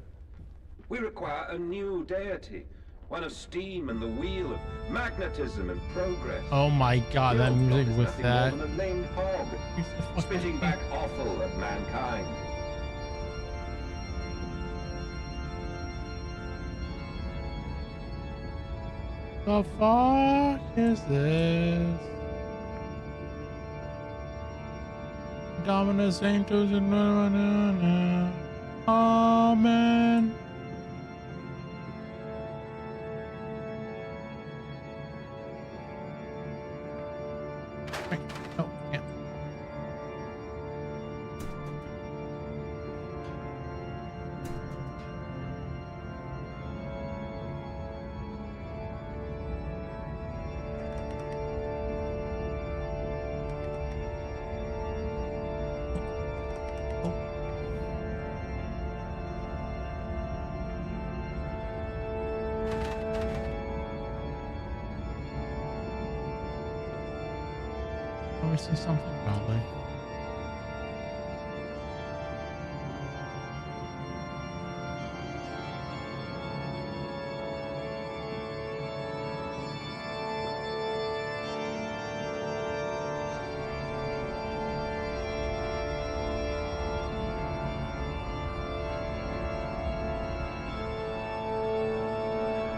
Speaker 5: We require a new deity, one of steam and the wheel, of magnetism and progress.
Speaker 1: Oh my god, that music with
Speaker 5: nothing
Speaker 1: that.
Speaker 5: more than a lamed hog, spitting back offal at mankind.
Speaker 1: The fuck is this? Dominus Sanctus and Amen. Wait, no, can't. I see something probably.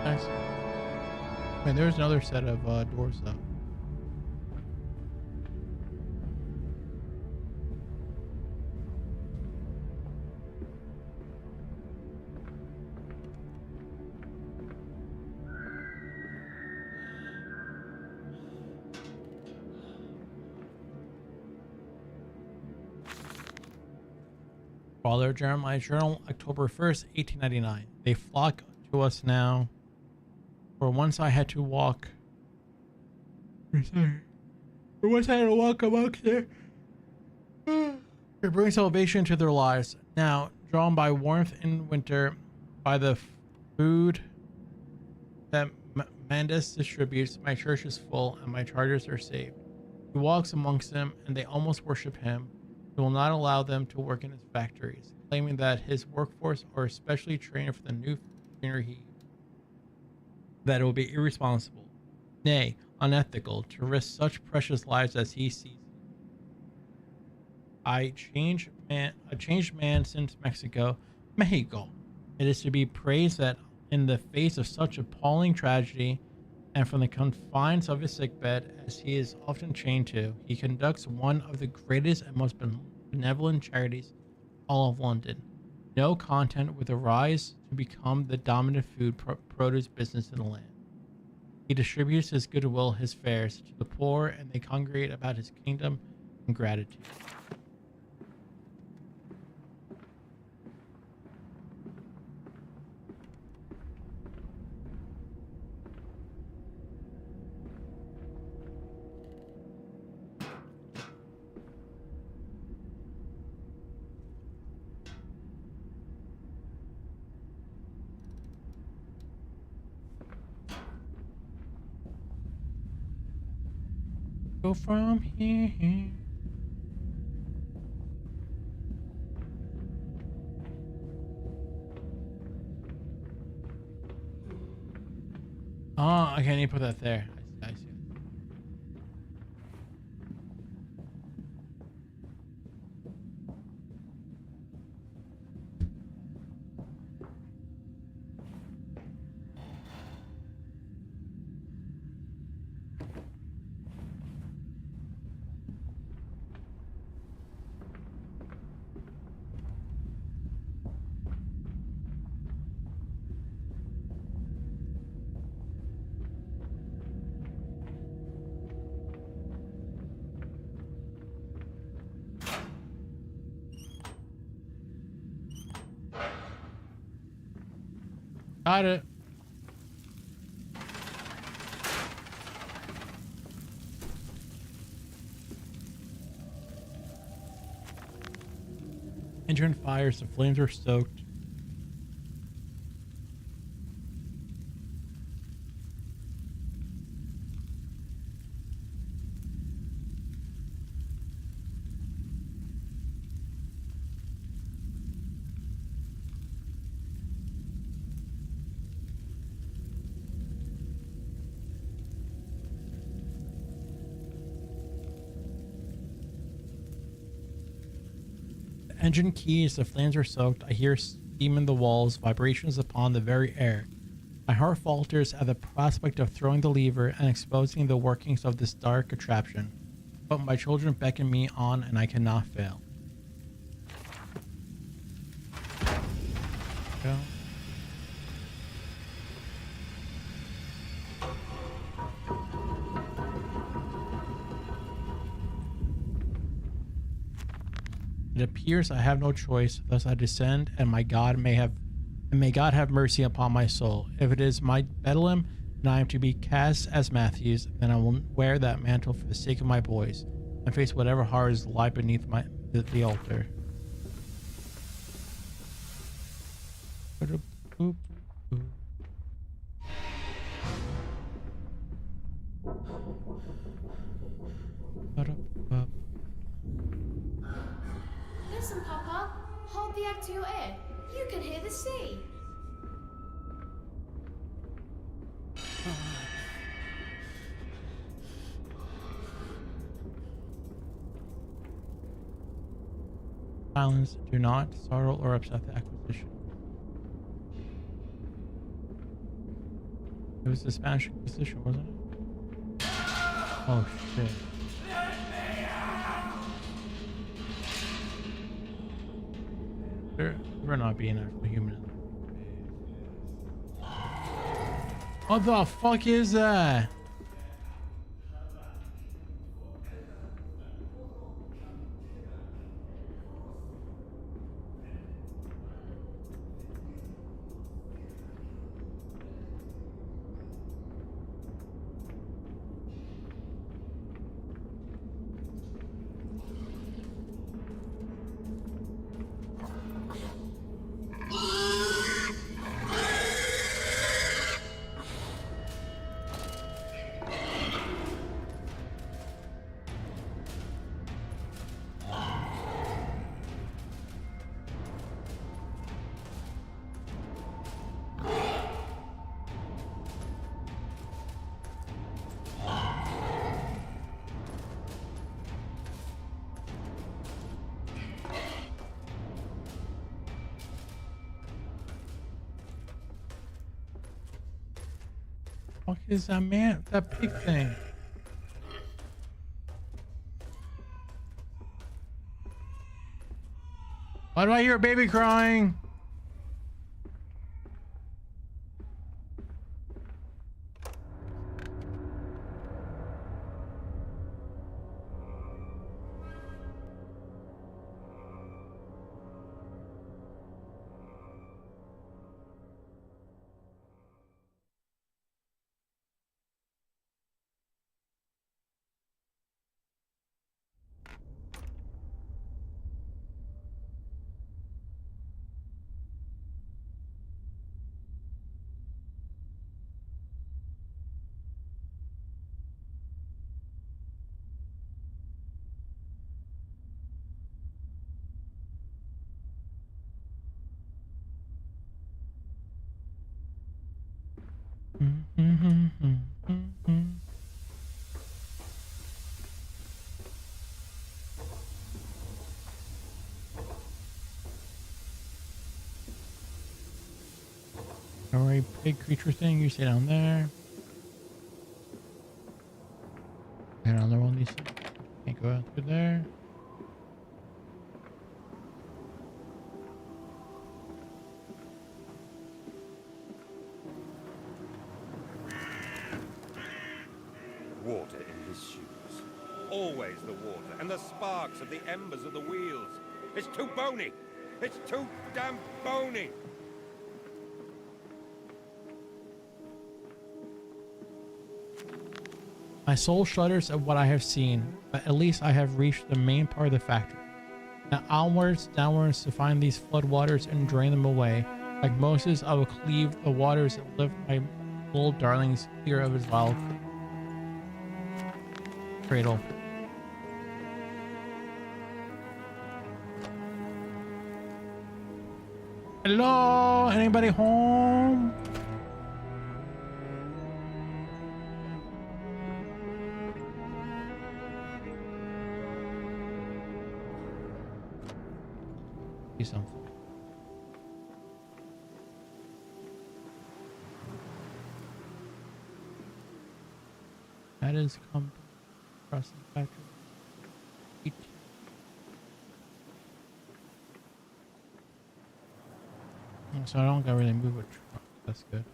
Speaker 1: Nice. Man, there's another set of doors though. Father Jeremiah Journal, October 1st, 1899. They flock to us now. For once I had to walk. For once I had to walk amongst them. To bring salvation to their lives. Now, drawn by warmth in winter, by the food that Mandus distributes, my church is full and my chargers are saved. He walks amongst them and they almost worship him. He will not allow them to work in his factories, claiming that his workforce are especially trained for the new machinery that it will be irresponsible, nay, unethical, to risk such precious lives as he sees. A changed man since Mexico. It is to be praised that in the face of such appalling tragedy, and from the confines of his sickbed, as he is often chained to, he conducts one of the greatest and most benevolent charities in all of London. No content would arise to become the dominant food produce business in the land. He distributes his goodwill, his fares, to the poor, and they congregate about his kingdom in gratitude. Go from here. Oh, okay, I need to put that there. I see. Got it. Engine fires, the flames are stoked. Engine keys, the flames are soaked. I hear steam in the walls, vibrations upon the very air. My heart falters at the prospect of throwing the lever and exposing the workings of this dark contraption. But my children beckon me on and I cannot fail. Go. It appears I have no choice, thus I descend, and may God have mercy upon my soul. If it is my bedlam, and I am to be cast as Matthews, then I will wear that mantle for the sake of my boys, and face whatever horrors lie beneath the altar.
Speaker 3: Listen, Papa. Hold the egg to your ear. You can hear the sea.
Speaker 1: Silence. Do not startle or upset the acquisition. It was the Spanish Inquisition, wasn't it? Oh shit. We're not being actual human. What the fuck is that? Fuck is that man? That pig thing. Why do I hear a baby crying? Alright, big creature thing, you stay down there. And another one of these things. Can't go out through there.
Speaker 4: Water in his shoes. Always the water, and the sparks of the embers of the wheels. It's too bony! It's too damn bony!
Speaker 1: My soul shudders at what I have seen, but at least I have reached the main part of the factory. Now onwards, downwards to find these flood waters and drain them away. Like Moses, I will cleave the waters and lift my little darlings clear of his vile cradle. Hello? Anybody home? See something. That is come across the factory. So I don't gotta really move a truck. That's good.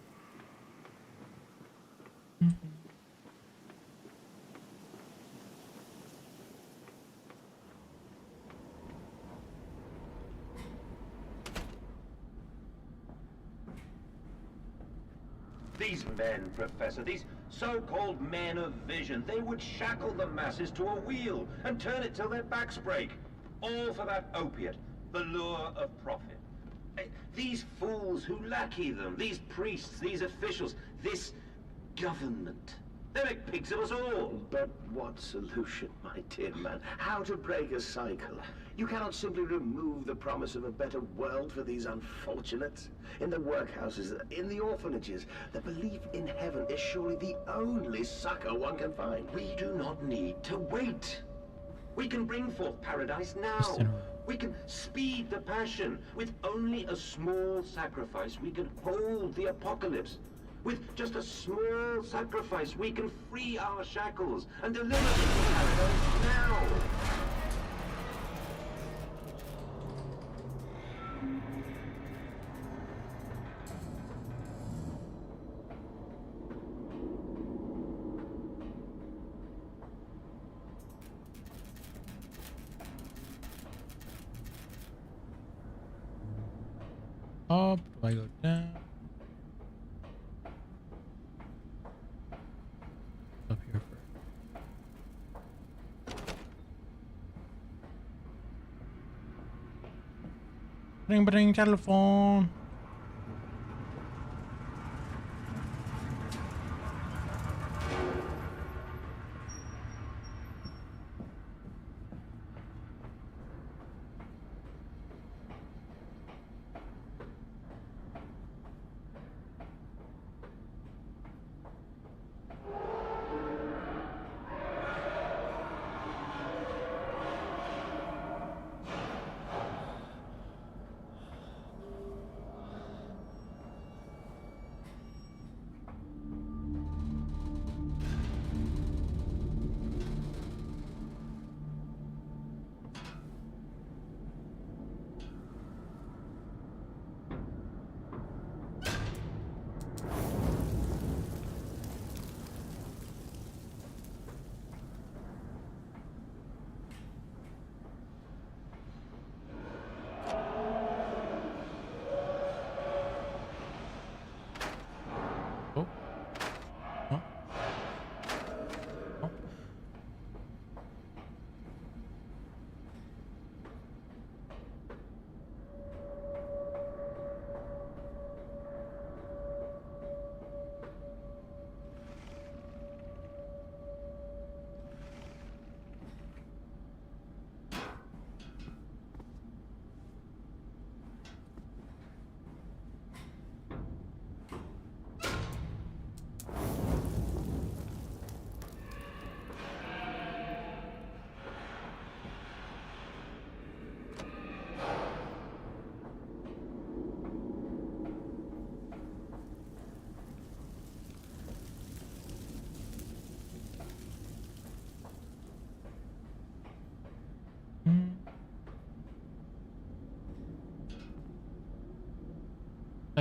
Speaker 5: These men, Professor, these so-called men of vision, they would shackle the masses to a wheel and turn it till their backs break. All for that opiate, the lure of profit. These fools who lackey them, these priests, these officials, this government, they make pigs of us all.
Speaker 2: But what solution, my dear man? How to break a cycle? You cannot simply remove the promise of a better world for these unfortunates. In the workhouses, in the orphanages, the belief in heaven is surely the only succor one can find.
Speaker 5: We do not need to wait. We can bring forth paradise now. We can speed the passion. With only a small sacrifice, we can hold the apocalypse. With just a small sacrifice, we can free our shackles and deliver them to paradise now.
Speaker 1: Up, do I go down? Up here first. Ring, ring, telephone.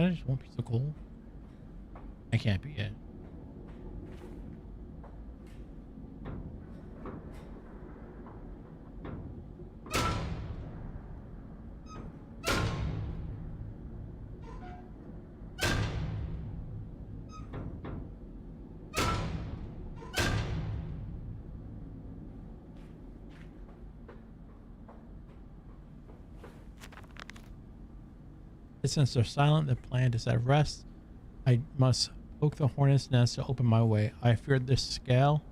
Speaker 1: that just one piece of gold? That can't be it. Since they're silent, the plant is at rest. I must poke the hornet's nest to open my way. I fear the scale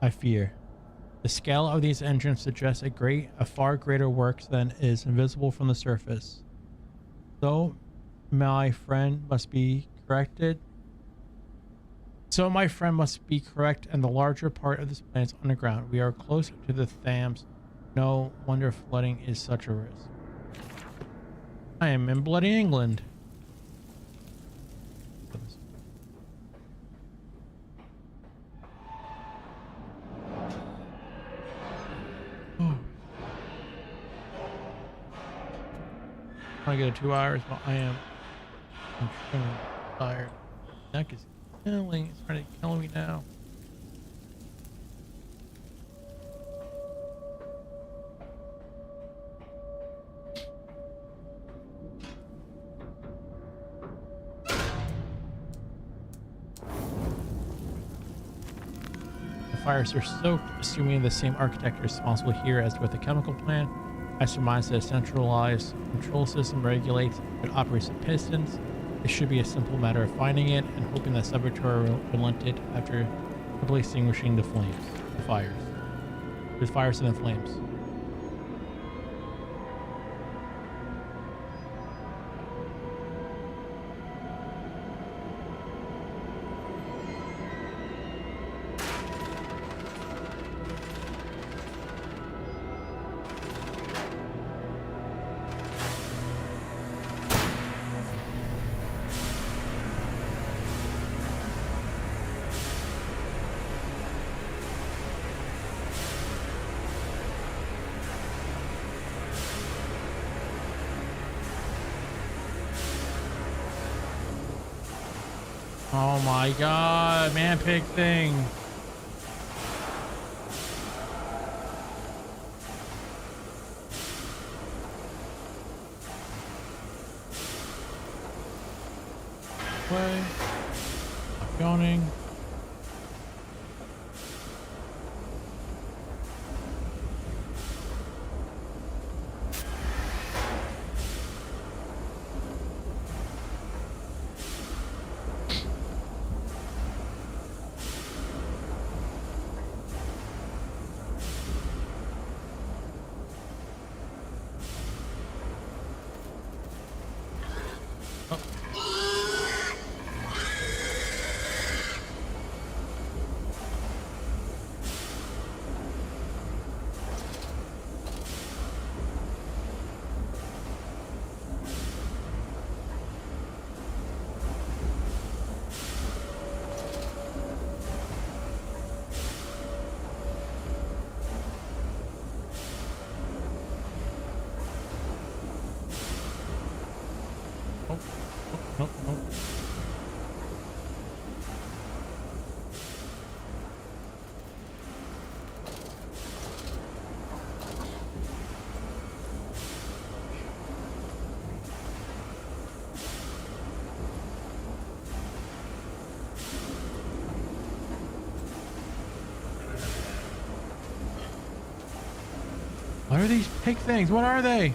Speaker 1: of these engines suggests a far greater work than is invisible from the surface. So my friend must be correct, and the larger part of this planet is underground. We are close to the Thames. No wonder flooding is such a risk. I am in bloody England. Oh. I get 2 hours, but I'm extremely tired. Neck is killing. It's trying to kill me now. Fires are soaked, assuming the same architect is responsible here as with the chemical plant. I surmise that a centralized control system regulates but operates the pistons. It should be a simple matter of finding it and hoping that saboteur will relent it after simply extinguishing the fires. The fires and the flames. Oh my god, man pig thing. Play. Stop yawning. Nope. What are these pig things? What are they?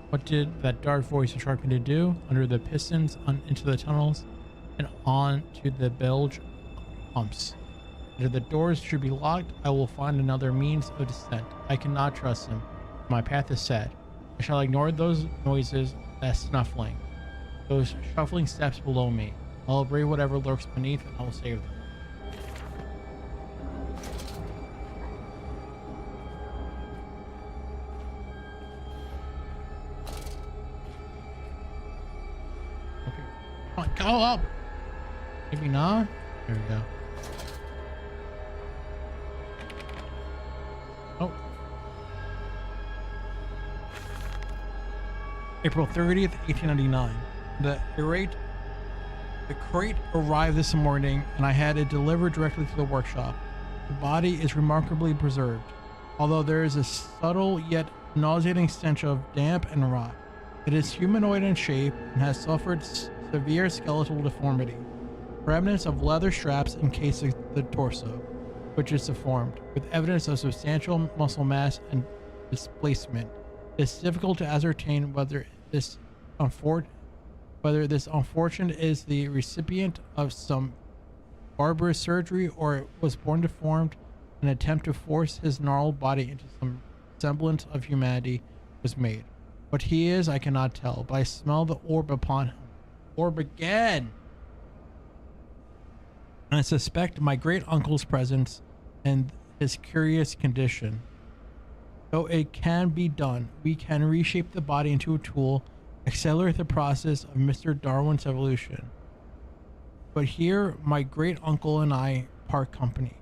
Speaker 1: What did that dark voice instruct me to do? Under the pistons, into the tunnels, and on to the bilge pumps. If the doors should be locked, I will find another means of descent. I cannot trust him. My path is set. I shall ignore those noises, that snuffling, those shuffling steps below me. I'll brave whatever lurks beneath, and I will save them. Go up. Maybe not. There we go. Oh. April 30th, 1899. The crate arrived this morning and I had it delivered directly to the workshop. The body is remarkably preserved, although there is a subtle yet nauseating stench of damp and rot. It is humanoid in shape and has suffered severe skeletal deformity. Remnants of leather straps encase the torso, which is deformed, with evidence of substantial muscle mass and displacement. It is difficult to ascertain whether this unfortunate is the recipient of some barbarous surgery or was born deformed. An attempt to force his gnarled body into some semblance of humanity was made. What he is, I cannot tell, but I smell the orb upon him. Orb again! And I suspect my great uncle's presence and his curious condition. Though it can be done, we can reshape the body into a tool, accelerate the process of Mr. Darwin's evolution. But here, my great uncle and I part company.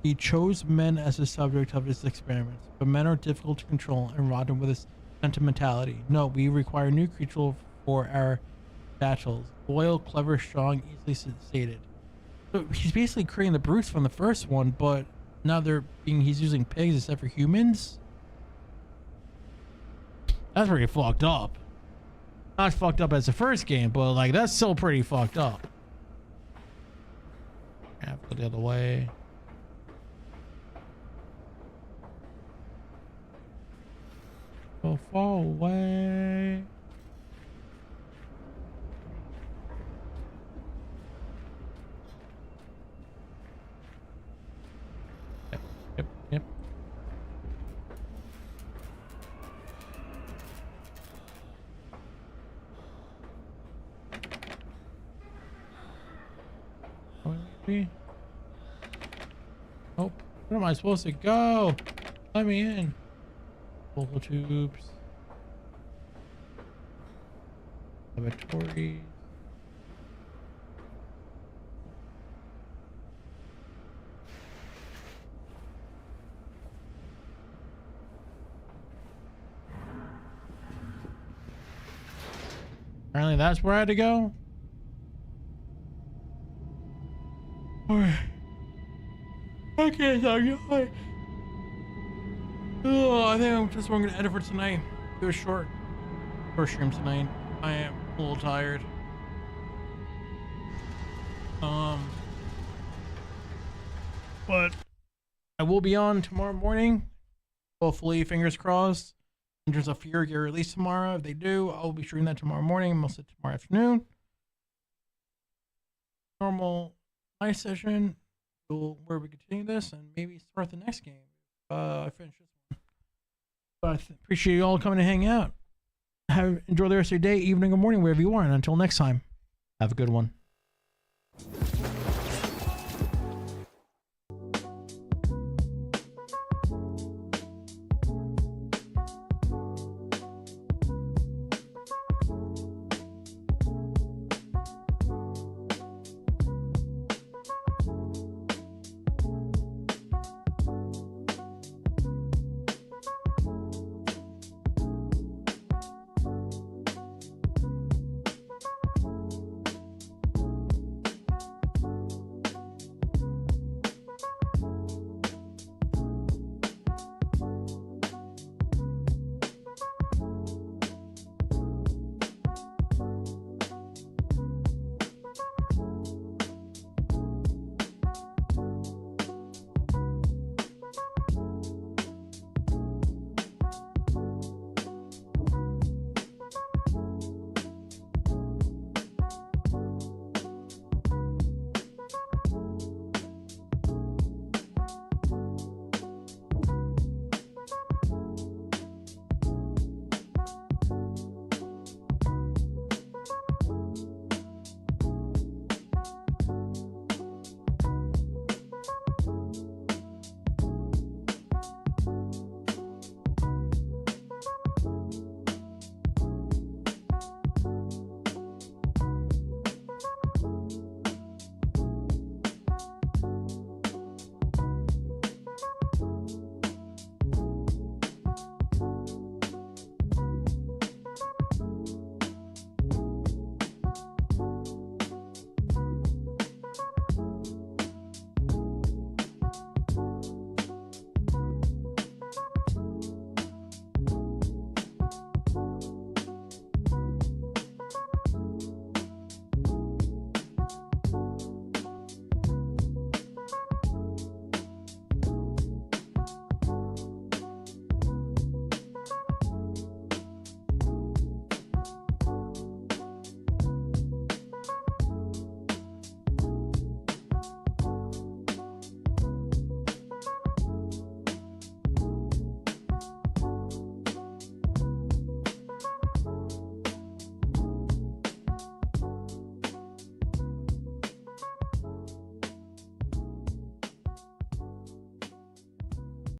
Speaker 1: He chose men as the subject of his experiments, but men are difficult to control and rotten with his sentimentality. No, we require new creatures for our battles. Loyal, clever, strong, easily sated. So he's basically creating the brutes from the first one, but now he's using pigs instead for humans? That's pretty fucked up. Not fucked up as the first game, but like that's still pretty fucked up. I have to go the other way. Go far away. Yep. Oh, where am I supposed to go? Let me in. Vocal tubes. Laboratories. Apparently that's where I had to go. Alright. Okay, so I think that's what I'm gonna edit for tonight. Do a short stream tonight. I am a little tired. But I will be on tomorrow morning. Hopefully, fingers crossed. Angels of Fear get released tomorrow. If they do, I'll be streaming that tomorrow morning. Mostly tomorrow afternoon. Normal night session. Where we continue this and maybe start the next game. I finish this one. But I appreciate you all coming to hang out. Enjoy the rest of your day, evening, or morning, wherever you are. And until next time, have a good one.